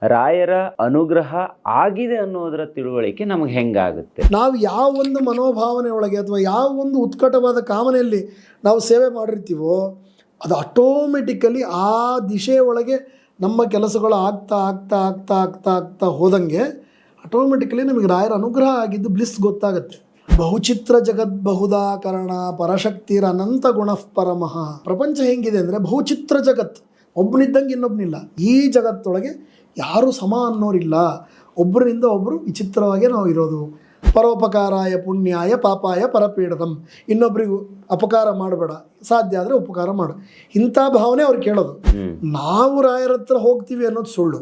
ರಾಯರ ಅನುಗ್ರಹ ಆಗಿದೆ ಅನ್ನೋದರ ತಿಳುವಳಿಕೆ ನಮಗೆ ಹೆಂಗಾಗುತ್ತೆ? ನಾವು ಯಾವ ಒಂದು ಮನೋಭಾವನೆ ಒಳಗೆ ಅಥವಾ ಯಾವ ಒಂದು ಉತ್ಕಟವಾದ ಕಾಮನೆಯಲ್ಲಿ ನಾವು ಸೇವೆ ಮಾಡಿರ್ತೀವೋ ಅದು ಆಟೋಮೆಟಿಕಲಿ ಆ ದಿಶೆಯ ಒಳಗೆ ನಮ್ಮ ಕೆಲಸಗಳು ಆಗ್ತಾ ಆಗ್ತಾ ಆಗ್ತಾ ಆಗ್ತಾ ಆಗ್ತಾ ಹೋದಂಗೆ ಆಟೋಮೆಟಿಕಲಿ ನಮಗೆ ರಾಯರ ಅನುಗ್ರಹ ಆಗಿದ್ದು ಬ್ಲಿಸ್ ಗೊತ್ತಾಗುತ್ತೆ. ಬಹುಚಿತ್ರ ಜಗದ್ ಬಹುದಾಕರಣ ಪರಶಕ್ತಿರ ಅನಂತ ಗುಣಃ ಪರಮಃ. ಪ್ರಪಂಚ ಹೆಂಗಿದೆ ಅಂದರೆ ಬಹುಚಿತ್ರ ಜಗತ್, ಒಬ್ಬನಿದ್ದಂಗೆ ಇನ್ನೊಬ್ಬನಿಲ್ಲ. ಈ ಜಗತ್ತೊಳಗೆ ಯಾರೂ ಸಮ ಅನ್ನೋರಿಲ್ಲ, ಒಬ್ಬರಿಂದ ಒಬ್ಬರು ವಿಚಿತ್ರವಾಗಿ ನಾವು ಇರೋದು. ಪರೋಪಕಾರಾಯ ಪುಣ್ಯಾಯ ಪಾಪಾಯ ಪರಪೀಡದಂ, ಇನ್ನೊಬ್ಬರಿಗೂ ಅಪಕಾರ ಮಾಡಬೇಡ, ಸಾಧ್ಯ ಆದರೆ ಉಪಕಾರ ಮಾಡು, ಇಂಥ ಭಾವನೆ ಅವ್ರು ಕೇಳೋದು. ನಾವು ರಾಯರ ಹತ್ರ ಹೋಗ್ತೀವಿ ಅನ್ನೋದು ಸುಳ್ಳು.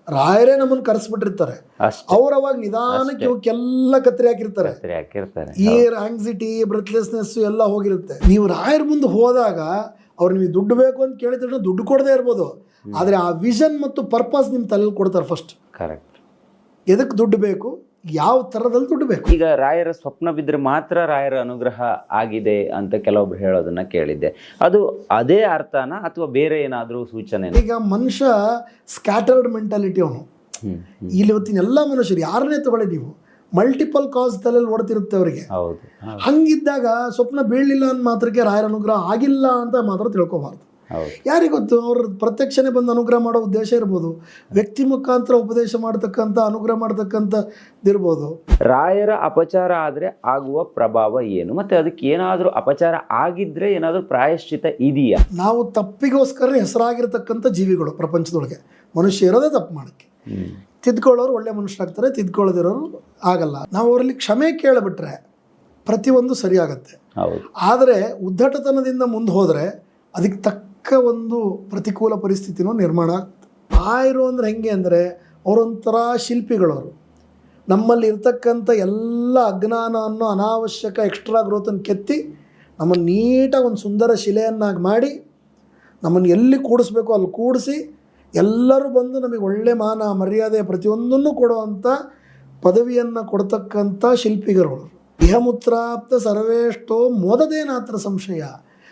ರಾಯರೇ ನಮ್ಮನ್ನು ಕರೆಸ್ಬಿಟ್ಟಿರ್ತಾರೆ. ಅವ್ರು ಅವಾಗ ನಿಧಾನಕ್ಕೆ ಇವಕ್ಕೆಲ್ಲ ಕತ್ತರಿ ಹಾಕಿರ್ತಾರೆ. ಈ ಆಂಗ್ಸಿಟಿ ಬ್ರೆತ್ಲೆಸ್ನೆಸ್ ಎಲ್ಲ ಹೋಗಿರುತ್ತೆ. ನೀವು ರಾಯರ ಮುಂದೆ ಹೋದಾಗ ಅವ್ರು ನಿಮಗೆ ದುಡ್ಡು ಬೇಕು ಅಂತ ಕೇಳಿದ್ರೆ ದುಡ್ಡು ಕೊಡದೇ ಇರ್ಬೋದು, ಆದರೆ ಆ ವಿಷನ್ ಮತ್ತು ಪರ್ಪಸ್ ನಿಮ್ಮ ತಲೆಯಲ್ಲಿ ಕೊಡ್ತಾರೆ ಫಸ್ಟ್. ಕರೆಕ್ಟ್. ಎದಕ್ಕೆ ದುಡ್ಡು ಬೇಕು, ಯಾವ ಥರದಲ್ಲಿ ದುಡ್ಡು ಬೇಕು. ಈಗ ರಾಯರ ಸ್ವಪ್ನ ಬಿದ್ದರೆ ಮಾತ್ರ ರಾಯರ ಅನುಗ್ರಹ ಆಗಿದೆ ಅಂತ ಕೆಲವೊಬ್ರು ಹೇಳೋದನ್ನ ಕೇಳಿದ್ದೆ. ಅದು ಅದೇ ಅರ್ಥನಾ ಅಥವಾ ಬೇರೆ ಏನಾದರೂ ಸೂಚನೆ? ಈಗ ಮನುಷ್ಯ ಸ್ಕ್ಯಾಟರ್ಡ್ ಮೆಂಟಾಲಿಟಿ ಅವನು. ಇಲ್ಲಿ ಇವತ್ತಿನ ಎಲ್ಲ ಮನುಷ್ಯರು ಯಾರನ್ನೇ ತಗೊಳ್ಳಿ ನೀವು, ಮಲ್ಟಿಪಲ್ ಕಾಸ್ ತಲೆಯಲ್ಲಿ ಓಡ್ತಿರುತ್ತೆ ಅವರಿಗೆ. ಹೌದು. ಹಂಗಿದ್ದಾಗ ಸ್ವಪ್ನ ಬೀಳಲಿಲ್ಲ ಅಂದ ಮಾತ್ರಕ್ಕೆ ರಾಯರ ಅನುಗ್ರಹ ಆಗಿಲ್ಲ ಅಂತ ಮಾತ್ರ ತಿಳ್ಕೊಬಾರ್ದು. ಯಾರಿಗೊತ್ತು, ಅವ್ರ ಪ್ರತ್ಯಕ್ಷನೇ ಬಂದು ಅನುಗ್ರಹ ಮಾಡೋ ಉದ್ದೇಶ ಇರ್ಬೋದು, ವ್ಯಕ್ತಿ ಮುಖಾಂತರ ಉಪದೇಶ ಮಾಡ್ತಕ್ಕಂಥ ಅನುಗ್ರಹ ಮಾಡ್ತಕ್ಕಂಥದ್ದಿರ್ಬೋದು. ರಾಯರ ಅಪಚಾರ ಆದರೆ ಆಗುವ ಪ್ರಭಾವ ಏನು, ಮತ್ತೆ ಅದಕ್ಕೆ ಏನಾದರೂ ಅಪಚಾರ ಆಗಿದ್ರೆ ಏನಾದರೂ ಪ್ರಾಯಶ್ಚಿತ ಇದೆಯಾ? ನಾವು ತಪ್ಪಿಗೋಸ್ಕರ ಹೆಸರಾಗಿರ್ತಕ್ಕಂಥ ಜೀವಿಗಳು ಪ್ರಪಂಚದೊಳಗೆ. ಮನುಷ್ಯ ಇರೋದೇ ತಪ್ಪು ಮಾಡೋಕ್ಕೆ. ತಿದ್ಕೊಳ್ಳೋರು ಒಳ್ಳೆ ಮನುಷ್ಯರಾಗ್ತಾರೆ, ತಿದ್ಕೊಳ್ಳೋದಿರೋರು ಆಗಲ್ಲ. ನಾವು ಅವರಲ್ಲಿ ಕ್ಷಮೆ ಕೇಳಿಬಿಟ್ರೆ ಪ್ರತಿಯೊಂದು ಸರಿಯಾಗತ್ತೆ. ಆದರೆ ಉದ್ದಟತನದಿಂದ ಮುಂದೆ ಹೋದರೆ ಅದಕ್ಕೆ ತಕ್ಕ ಒಂದು ಪ್ರತಿಕೂಲ ಪರಿಸ್ಥಿತಿನೂ ನಿರ್ಮಾಣ ಆಗ್ತದೆ. ರಾಯರು ಅಂದರೆ ಹೆಂಗೆ ಅಂದರೆ ಅವರೊಂಥರ ಶಿಲ್ಪಿಗಳವರು. ನಮ್ಮಲ್ಲಿ ಇರ್ತಕ್ಕಂಥ ಎಲ್ಲ ಅಜ್ಞಾನ ಅನ್ನೋ ಅನಾವಶ್ಯಕ ಎಕ್ಸ್ಟ್ರಾ ಗ್ರೋತನ್ನು ಕೆತ್ತಿ ನಮ್ಮನ್ನು ನೀಟಾಗಿ ಒಂದು ಸುಂದರ ಶಿಲೆಯನ್ನಾಗಿ ಮಾಡಿ ನಮ್ಮನ್ನು ಎಲ್ಲಿ ಕೂಡಿಸ್ಬೇಕು ಅಲ್ಲಿ ಕೂಡಿಸಿ ಎಲ್ಲರೂ ಬಂದು ನಮಗೆ ಒಳ್ಳೆ ಮಾನ ಮರ್ಯಾದೆ ಪ್ರತಿಯೊಂದನ್ನು ಕೊಡುವಂಥ ಪದವಿಯನ್ನು ಕೊಡ್ತಕ್ಕಂಥ ಶಿಲ್ಪಿಗರುಗಳು. ಇಹಮುತ್ರಾಪ್ತ ಸರ್ವೇಷ್ಟೋ ಮೋದದೇನಾತ್ರ ಸಂಶಯ.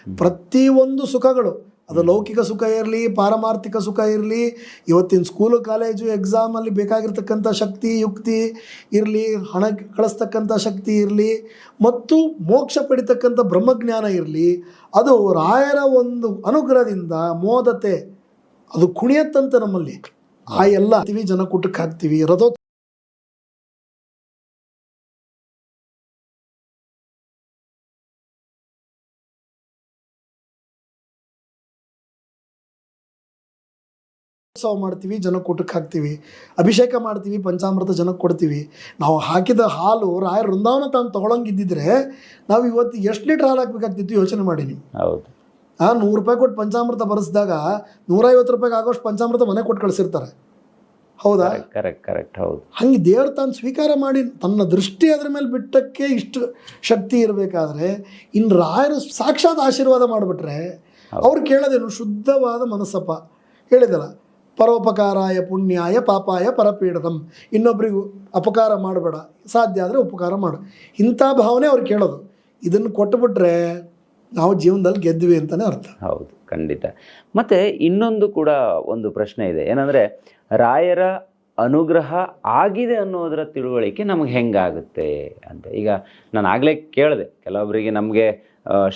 ಪ್ರತಿಯೊಂದು ಸುಖಗಳು, ಅದು ಲೌಕಿಕ ಸುಖ ಇರಲಿ, ಪಾರಮಾರ್ಥಿಕ ಸುಖ ಇರಲಿ, ಇವತ್ತಿನ ಸ್ಕೂಲು ಕಾಲೇಜು ಎಕ್ಸಾಮಲ್ಲಿ ಬೇಕಾಗಿರ್ತಕ್ಕಂಥ ಶಕ್ತಿ ಯುಕ್ತಿ ಇರಲಿ, ಹಣ ಕಳಿಸ್ತಕ್ಕಂಥ ಶಕ್ತಿ ಇರಲಿ, ಮತ್ತು ಮೋಕ್ಷ ಪಡಿತಕ್ಕಂಥ ಬ್ರಹ್ಮಜ್ಞಾನ ಇರಲಿ, ಅದು ರಾಯರ ಒಂದು ಅನುಗ್ರಹದಿಂದ ಮೋದತೆ ಅದು ಕುಣಿಯತ್ತಂತೆ ನಮ್ಮಲ್ಲಿ. ಆ ಎಲ್ಲ ಜನಕೂಟಕ್ಕೆ ಹಾಕ್ತೀವಿ, ರಥೋತ್ಸವ ಮಾಡ್ತೀವಿ, ಜನಕೂಟಕ್ಕೆ ಹಾಕ್ತೀವಿ, ಅಭಿಷೇಕ ಮಾಡ್ತೀವಿ, ಪಂಚಾಮೃತ ಜನಕ್ಕೆ ಕೊಡ್ತೀವಿ. ನಾವು ಹಾಕಿದ ಹಾಲು ರಾಯರ ವೃಂದಾವನ ತಾನು ತೊಗೊಳಂಗಿದ್ದಿದ್ರೆ ನಾವು ಇವತ್ತು ಎಷ್ಟು ಲೀಟ್ರ್ ಹಾಲು ಹಾಕಬೇಕಾಗ್ತಿತ್ತು ಯೋಚನೆ ಮಾಡಿ ನೀವು. ಹೌದು. 100 ರೂಪಾಯಿ ಕೊಟ್ಟು ಪಂಚಾಮೃತ ಬರೆಸಿದಾಗ 150 ರೂಪಾಯಿಗೆ ಆಗೋಷ್ಟು ಪಂಚಾಮೃತ ಮನೆ ಕೊಟ್ಟು ಕಳಿಸಿರ್ತಾರೆ. ಹೌದಾ? ಕರೆಕ್ಟ್. ಹೌದು. ಹಂಗೆ ದೇವರು ತಾನು ಸ್ವೀಕಾರ ಮಾಡಿ ತನ್ನ ದೃಷ್ಟಿ ಅದ್ರ ಮೇಲೆ ಬಿಟ್ಟಕ್ಕೆ ಇಷ್ಟು ಶಕ್ತಿ ಇರಬೇಕಾದ್ರೆ ಇನ್ನು ರಾಯರು ಸಾಕ್ಷಾತ್ ಆಶೀರ್ವಾದ ಮಾಡಿಬಿಟ್ರೆ ಅವ್ರು ಕೇಳೋದೇನು, ಶುದ್ಧವಾದ ಮನಸ್ಸಪ್ಪ ಹೇಳಿದಲ್ಲ, ಪರೋಪಕಾರಾಯ ಪುಣ್ಯಾಯ ಪಾಪಾಯ ಪರಪೀಡದಂ, ಇನ್ನೊಬ್ಬರಿಗೂ ಅಪಕಾರ ಮಾಡಬೇಡ, ಸಾಧ್ಯ ಆದರೆ ಉಪಕಾರ ಮಾಡು, ಇಂಥ ಭಾವನೆ ಅವ್ರು ಕೇಳೋದು. ಇದನ್ನು ಕೊಟ್ಟುಬಿಟ್ರೆ ನಾವು ಜೀವನದಲ್ಲಿ ಗೆದ್ವಿ ಅಂತಲೇ ಅರ್ಥ. ಹೌದು, ಖಂಡಿತ. ಮತ್ತು ಇನ್ನೊಂದು ಕೂಡ ಒಂದು ಪ್ರಶ್ನೆ ಇದೆ, ಏನಂದರೆ ರಾಯರ ಅನುಗ್ರಹ ಆಗಿದೆ ಅನ್ನೋದರ ತಿಳುವಳಿಕೆ ನಮಗೆ ಹೆಂಗಾಗುತ್ತೆ ಅಂತ. ಈಗ ನಾನು ಆಗಲೇ ಕೇಳಿದೆ, ಕೆಲವೊಬ್ಬರಿಗೆ ನಮಗೆ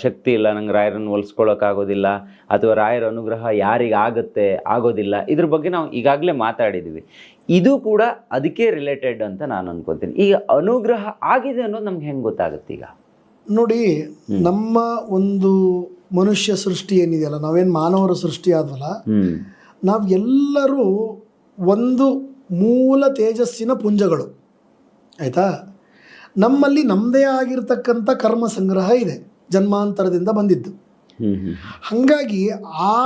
ಶಕ್ತಿ ಇಲ್ಲ, ನಂಗೆ ರಾಯರನ್ನು ಹೋಲಿಸ್ಕೊಳ್ಳೋಕ್ಕಾಗೋದಿಲ್ಲ, ಅಥವಾ ರಾಯರ ಅನುಗ್ರಹ ಯಾರಿಗಾಗುತ್ತೆ ಆಗೋದಿಲ್ಲ, ಇದ್ರ ಬಗ್ಗೆ ನಾವು ಈಗಾಗಲೇ ಮಾತಾಡಿದ್ದೀವಿ. ಇದು ಕೂಡ ಅದಕ್ಕೆ ರಿಲೇಟೆಡ್ ಅಂತ ನಾನು ಅನ್ಕೊತೀನಿ. ಈಗ ಅನುಗ್ರಹ ಆಗಿದೆ ಅನ್ನೋದು ನಮ್ಗೆ ಹೆಂಗೆ ಗೊತ್ತಾಗುತ್ತೆ? ಈಗ ನೋಡಿ, ನಮ್ಮ ಒಂದು ಮನುಷ್ಯ ಸೃಷ್ಟಿ ಏನಿದೆಯಲ್ಲ, ನಾವೇನು ಮಾನವರ ಸೃಷ್ಟಿ ಆದ್ವಲ್ಲ, ನಾವು ಎಲ್ಲರೂ ಒಂದು ಮೂಲ ತೇಜಸ್ಸಿನ ಪುಂಜಗಳು, ಆಯಿತಾ? ನಮ್ಮಲ್ಲಿ ನಮ್ಮದೇ ಆಗಿರ್ತಕ್ಕಂಥ ಕರ್ಮ ಸಂಗ್ರಹ ಇದೆ, ಜನ್ಮಾಂತರದಿಂದ ಬಂದಿದ್ದು. ಹಾಗಾಗಿ ಆ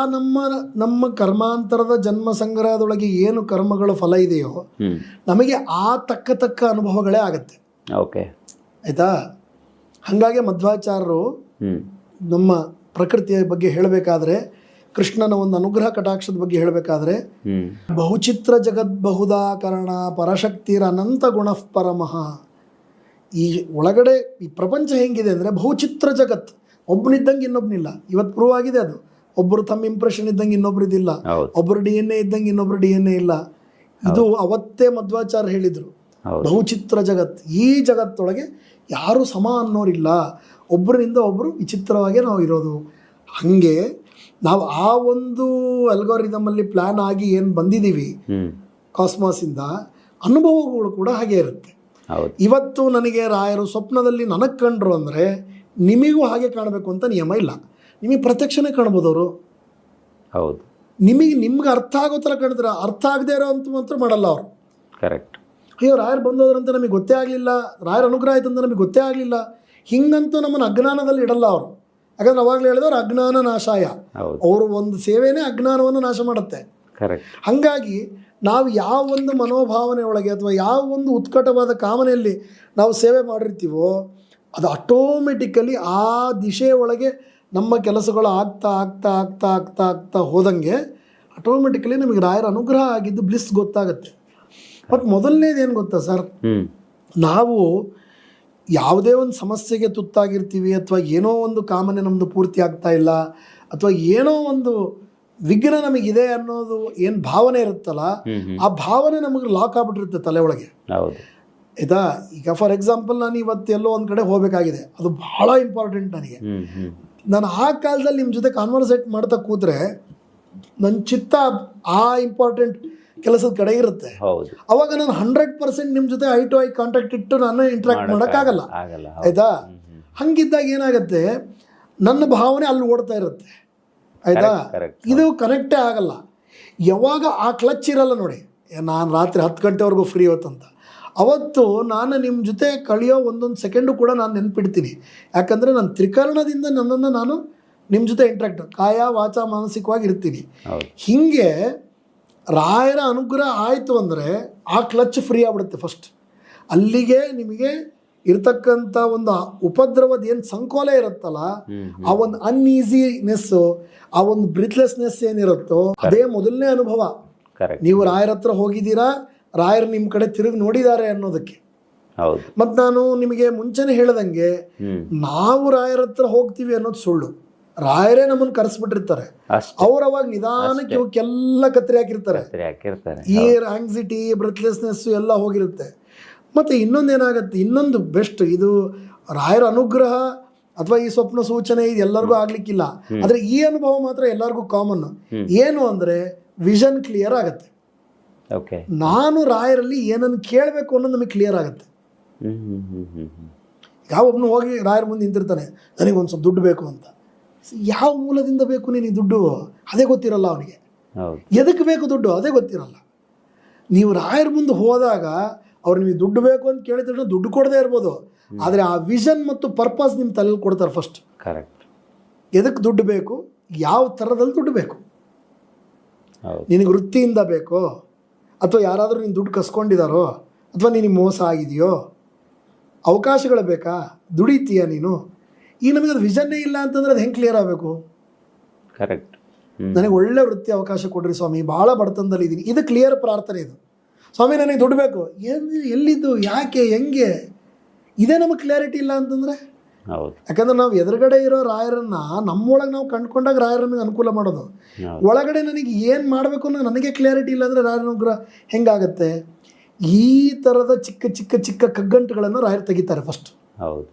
ನಮ್ಮ ಕರ್ಮಾಂತರದ ಜನ್ಮ ಸಂಗ್ರಹದೊಳಗೆ ಏನು ಕರ್ಮಗಳ ಫಲ ಇದೆಯೋ ನಮಗೆ ಆ ತಕ್ಕ ಅನುಭವಗಳೇ ಆಗತ್ತೆ. ಓಕೆ, ಆಯಿತಾ? ಹಾಗಾಗಿ ಮಧ್ವಾಚಾರ್ಯರು ನಮ್ಮ ಪ್ರಕೃತಿಯ ಬಗ್ಗೆ ಹೇಳಬೇಕಾದ್ರೆ, ಕೃಷ್ಣನ ಒಂದು ಅನುಗ್ರಹ ಕಟಾಕ್ಷದ ಬಗ್ಗೆ ಹೇಳಬೇಕಾದ್ರೆ, ಬಹುಚಿತ್ರ ಜಗದ್ ಬಹುದಾಕರಣ ಪರಶಕ್ತಿರ ಅನಂತ ಗುಣಃ ಪರಮಃ. ಈ ಒಳಗಡೆ ಈ ಪ್ರಪಂಚ ಹೆಂಗಿದೆ ಅಂದರೆ ಬಹುಚಿತ್ರ ಜಗತ್, ಒಬ್ಬನಿದ್ದಂಗೆ ಇನ್ನೊಬ್ಬನಿಲ್ಲ. ಇವತ್ತು ಪ್ರೂವ್ ಆಗಿದೆ ಅದು. ಒಬ್ಬರು ತಮ್ಮ ಇಂಪ್ರೆಷನ್ ಇದ್ದಂಗೆ ಇನ್ನೊಬ್ರು ಇದಿಲ್ಲ, ಒಬ್ಬರು DNA ಇದ್ದಂಗೆ ಇನ್ನೊಬ್ರು DNA ಇಲ್ಲ. ಇದು ಅವತ್ತೇ ಮಧ್ವಾಚಾರ್ಯ ಹೇಳಿದರು, ಹೌದು. ಬಹುಚಿತ್ರ ಜಗತ್. ಈ ಜಗತ್ತೊಳಗೆ ಯಾರು ಸಮ ಅನ್ನೋರಿಲ್ಲ, ಒಬ್ಬರಿಂದ ಒಬ್ಬರು ವಿಚಿತ್ರವಾಗೇ ನಾವು ಇರೋದು. ಹಾಗೆ ನಾವು ಆ ಒಂದು ಅಲ್ಗೋರಿದಮಲ್ಲಿ ಪ್ಲ್ಯಾನ್ ಆಗಿ ಏನು ಬಂದಿದ್ದೀವಿ ಕಾಸ್ಮಾಸಿಂದ, ಅನುಭವಗಳು ಕೂಡ ಹಾಗೆ ಇರುತ್ತೆ. ಹೌದು. ಇವತ್ತು ನನಗೆ ರಾಯರು ಸ್ವಪ್ನದಲ್ಲಿ ನನಗೆ ಕಂಡ್ರು ಅಂದರೆ ನಿಮಗೂ ಹಾಗೆ ಕಾಣಬೇಕು ಅಂತ ನಿಯಮ ಇಲ್ಲ. ನಿಮಗೆ ಪ್ರತ್ಯಕ್ಷನೇ ಕಾಣ್ಬೋದು ಅವರು. ಹೌದು. ನಿಮ್ಗೆ ಅರ್ಥ ಆಗೋ ಥರ ಕಾಣ್ತಾರೆ, ಅರ್ಥ ಆಗದೆ ಇರೋ ಅಂತ ಮಾತ್ರ ಮಾಡಲ್ಲ ಅವರು. ಕರೆಕ್ಟ್. ಅಯ್ಯೋ ರಾಯರು ಬಂದೋದ್ರಂತ ನಮಗೆ ಗೊತ್ತೇ ಆಗಲಿಲ್ಲ, ರಾಯರ ಅನುಗ್ರಹ ಆಯ್ತು ಅಂತ ನಮಗೆ ಗೊತ್ತೇ ಆಗಲಿಲ್ಲ, ಹಿಂಗಂತೂ ನಮ್ಮನ್ನು ಅಜ್ಞಾನದಲ್ಲಿ ಇಡಲ್ಲ ಅವರು. ಯಾಕಂದ್ರೆ ಅವಾಗಲೇ ಹೇಳಿದವರು ಅಜ್ಞಾನ ನಾಶಾಯ. ಅವರು ಒಂದು ಸೇವೆನೇ ಅಜ್ಞಾನವನ್ನು ನಾಶ ಮಾಡುತ್ತೆ. ಕರೆಕ್ಟ್. ಹಾಗಾಗಿ ನಾವು ಯಾವ ಒಂದು ಮನೋಭಾವನೆ ಒಳಗೆ ಅಥವಾ ಯಾವ ಒಂದು ಉತ್ಕಟವಾದ ಕಾಮನೆಯಲ್ಲಿ ನಾವು ಸೇವೆ ಮಾಡಿರ್ತೀವೋ ಅದು ಆಟೋಮೆಟಿಕಲಿ ಆ ದಿಶೆಯ ಒಳಗೆ ನಮ್ಮ ಕೆಲಸಗಳು ಆಗ್ತಾ ಆಗ್ತಾ ಆಗ್ತಾ ಆಗ್ತಾ ಆಗ್ತಾ ಹೋದಂಗೆ ಆಟೋಮೆಟಿಕಲಿ ನಮಗೆ ರಾಯರ ಅನುಗ್ರಹ ಆಗಿದ್ದು ಬ್ಲಿಸ್ ಗೊತ್ತಾಗುತ್ತೆ. ಮತ್ತು ಮೊದಲನೇದು ಏನು ಗೊತ್ತಾ ಸರ್, ನಾವು ಯಾವುದೇ ಒಂದು ಸಮಸ್ಯೆಗೆ ತುತ್ತಾಗಿರ್ತೀವಿ ಅಥವಾ ಏನೋ ಒಂದು ಕಾಮನೆ ನಮ್ಮದು ಪೂರ್ತಿ ಆಗ್ತಾ ಇಲ್ಲ ಅಥವಾ ಏನೋ ಒಂದು ವಿಘ್ನ ನಮಗಿದೆ ಅನ್ನೋದು ಏನು ಭಾವನೆ ಇರುತ್ತಲ್ಲ, ಆ ಭಾವನೆ ನಮಗೆ ಲಾಕ್ ಆಗ್ಬಿಟ್ಟಿರುತ್ತೆ ತಲೆ ಒಳಗೆ. ಆಯ್ತಾ? ಈಗ ಫಾರ್ ಎಕ್ಸಾಂಪಲ್ ನಾನು ಇವತ್ತು ಎಲ್ಲೋ ಒಂದು ಕಡೆ ಹೋಗಬೇಕಾಗಿದೆ, ಅದು ಬಹಳ ಇಂಪಾರ್ಟೆಂಟ್ ನನಗೆ. ನಾನು ಆ ಕಾಲದಲ್ಲಿ ನಿಮ್ಮ ಜೊತೆ ಕಾನ್ವರ್ಸೇಟ್ ಮಾಡ್ತಾ ಕೂತ್ರೆ ನನ್ನ ಚಿತ್ತ ಆ ಇಂಪಾರ್ಟೆಂಟ್ ಕೆಲಸದ ಕಡೆ ಇರುತ್ತೆ. ಅವಾಗ ನಾನು 100% ನಿಮ್ಮ ಜೊತೆ ಐ ಟು ಐ ಕಾಂಟ್ಯಾಕ್ಟ್ ಇಟ್ಟು ನಾನು ಇಂಟ್ರಾಕ್ಟ್ ಮಾಡೋಕ್ಕಾಗಲ್ಲ. ಆಯ್ತಾ? ಹಂಗಿದ್ದಾಗ ಏನಾಗುತ್ತೆ, ನನ್ನ ಭಾವನೆ ಅಲ್ಲಿ ಓಡ್ತಾ ಇರುತ್ತೆ. ಆಯ್ತಾ? ಇದು ಕನೆಕ್ಟೇ ಆಗಲ್ಲ. ಯಾವಾಗ ಆ ಕ್ಲಚ್ ಇರಲ್ಲ ನೋಡಿ, ನಾನು ರಾತ್ರಿ 10 ಗಂಟೆವರೆಗೂ ಫ್ರೀ ಹೊತ್ತಂತ, ಅವತ್ತು ನಾನು ನಿಮ್ಮ ಜೊತೆ ಕಳೆಯೋ ಒಂದೊಂದು ಸೆಕೆಂಡು ಕೂಡ ನಾನು ನೆನ್ಪಿಡ್ತೀನಿ. ಯಾಕಂದರೆ ನಾನು ತ್ರಿಕರಣದಿಂದ ನನ್ನನ್ನು ನಾನು ನಿಮ್ಮ ಜೊತೆ ಇಂಟ್ರಾಕ್ಟ್ ಕಾಯ ವಾಚ ಮಾನಸಿಕವಾಗಿ ಇರ್ತೀನಿ. ಹೀಗೆ ರಾಯರ ಅನುಗ್ರಹ ಆಯಿತು ಅಂದರೆ ಆ ಕ್ಲಚ್ ಫ್ರೀ ಆಗ್ಬಿಡುತ್ತೆ ಫಸ್ಟ್. ಅಲ್ಲಿಗೆ ನಿಮಗೆ ಇರ್ತಕ್ಕಂಥ ಒಂದು ಉಪದ್ರವದ ಏನು ಸಂಕೋಲ ಇರುತ್ತಲ್ಲ, ಆ ಒಂದು ಅನ್ಈಸಿನೆಸ್ಸು, ಆ ಒಂದು ಬ್ರೀತ್ಲೆಸ್ನೆಸ್ ಏನಿರುತ್ತೋ ಅದೇ ಮೊದಲನೇ ಅನುಭವ. ನೀವು ರಾಯರ ಹತ್ರ ಹೋಗಿದ್ದೀರಾ, ರಾಯರು ನಿಮ್ಮ ಕಡೆ ತಿರುಗಿ ನೋಡಿದ್ದಾರೆ ಅನ್ನೋದಕ್ಕೆ. ಮತ್ತು ನಾನು ನಿಮಗೆ ಮುಂಚೆನೆ ಹೇಳ್ದಂಗೆ ನಾವು ರಾಯರ ಹತ್ರ ಹೋಗ್ತೀವಿ ಅನ್ನೋದು ಸುಳ್ಳು. ರಾಯರೇ ನಮ್ಮನ್ನು ಕರೆಸ್ಬಿಟ್ಟಿರ್ತಾರೆ. ಅವ್ರು ಅವಾಗ ನಿಧಾನಕ್ಕೆ ಇವಕ್ಕೆಲ್ಲ ಕತ್ತರಿ ಹಾಕಿರ್ತಾರೆ. ಈ ಆಂಗ್ಸಿಟಿ, ಬ್ರೆತ್ಲೆಸ್ನೆಸ್ ಎಲ್ಲ ಹೋಗಿರುತ್ತೆ. ಮತ್ತು ಇನ್ನೊಂದೇನಾಗತ್ತೆ, ಇನ್ನೊಂದು ಬೆಸ್ಟ್, ಇದು ರಾಯರ ಅನುಗ್ರಹ ಅಥವಾ ಈ ಸ್ವಪ್ನ ಸೂಚನೆ ಇದು ಎಲ್ಲರಿಗೂ ಆಗ್ಲಿಕ್ಕಿಲ್ಲ, ಆದರೆ ಈ ಅನುಭವ ಮಾತ್ರ ಎಲ್ಲರಿಗೂ ಕಾಮನ್. ಏನು ಅಂದರೆ ವಿಷನ್ ಕ್ಲಿಯರ್ ಆಗುತ್ತೆ. ನಾನು ರಾಯರಲ್ಲಿ ಏನನ್ನು ಕೇಳಬೇಕು ಅನ್ನೋದು ನಮಗೆ ಕ್ಲಿಯರ್ ಆಗುತ್ತೆ. ಯಾವ ಒಬ್ಬನು ಹೋಗಿ ರಾಯರ ಮುಂದೆ ನಿಂತಿರ್ತಾನೆ, ನನಗೆ ಒಂದು ಸ್ವಲ್ಪ ದುಡ್ಡು ಬೇಕು ಅಂತ. ಯಾವ ಮೂಲದಿಂದ ಬೇಕು ನಿನಗೆ ದುಡ್ಡು ಅದೇ ಗೊತ್ತಿರಲ್ಲ ಅವನಿಗೆ. ಎದಕ್ಕೆ ಬೇಕು ದುಡ್ಡು ಅದೇ ಗೊತ್ತಿರಲ್ಲ. ನೀವು ರಾಯರ ಮುಂದೆ ಹೋದಾಗ ಅವ್ರು ನಿಮಗೆ ದುಡ್ಡು ಬೇಕು ಅಂತ ಕೇಳಿದ್ರೆ ದುಡ್ಡು ಕೊಡದೇ ಇರ್ಬೋದು, ಆದರೆ ಆ ವಿಷನ್ ಮತ್ತು ಪರ್ಪಸ್ ನಿಮ್ಮ ತಲೆಯಲ್ಲಿ ಕೊಡ್ತಾರೆ ಫಸ್ಟ್. ಎದಕ್ಕೆ ದುಡ್ಡು ಬೇಕು, ಯಾವ ಥರದಲ್ಲಿ ದುಡ್ಡು ಬೇಕು, ನಿನಗೆ ವೃತ್ತಿಯಿಂದ ಬೇಕೋ ಅಥವಾ ಯಾರಾದರೂ ನೀನು ದುಡ್ಡು ಕಸ್ಕೊಂಡಿದ್ದಾರೋ ಅಥವಾ ನಿನಗೆ ಮೋಸ ಆಗಿದೆಯೋ, ಅವಕಾಶಗಳು ಬೇಕಾ, ದುಡಿತೀಯ ನೀನು. ಈಗ ನಮಗೆ ಅದು ವಿಷನ್ನೇ ಇಲ್ಲ ಅಂತಂದ್ರೆ ಅದು ಹೆಂಗೆ ಕ್ಲಿಯರ್ ಆಗಬೇಕು? ನನಗೆ ಒಳ್ಳೆ ವೃತ್ತಿ ಅವಕಾಶ ಕೊಡ್ರಿ ಸ್ವಾಮಿ, ಭಾಳ ಬಡತನದಲ್ಲಿ ಇದ್ದೀನಿ, ಇದು ಕ್ಲಿಯರ್ ಪ್ರಾರ್ಥನೆ. ಇದು ಸ್ವಾಮಿ ನನಗೆ ದುಡ್ಡು ಬೇಕು, ಎಲ್ಲಿದ್ದು, ಯಾಕೆ, ಹೆಂಗೆ, ಇದೇ ನಮಗೆ ಕ್ಲಾರಿಟಿ ಇಲ್ಲ ಅಂತಂದರೆ. ಯಾಕಂದ್ರೆ ನಾವು ಎದುರುಗಡೆ ಇರೋ ರಾಯರನ್ನ ನಮ್ಮೊಳಗೆ ನಾವು ಕಂಡುಕೊಂಡಾಗ ರಾಯರ ನಮಗೆ ಅನುಕೂಲ ಮಾಡೋದು. ಒಳಗಡೆ ನನಗೆ ಏನು ಮಾಡಬೇಕು ಅನ್ನೋ ನನಗೆ ಕ್ಲಾರಿಟಿ ಇಲ್ಲ ಅಂದರೆ ರಾಯರ ಅನುಗ್ರಹ ಹೆಂಗಾಗತ್ತೆ? ಈ ಥರದ ಚಿಕ್ಕ ಚಿಕ್ಕ ಚಿಕ್ಕ ಕಗ್ಗಂಟುಗಳನ್ನು ರಾಯರು ತೆಗಿತಾರೆ ಫಸ್ಟ್.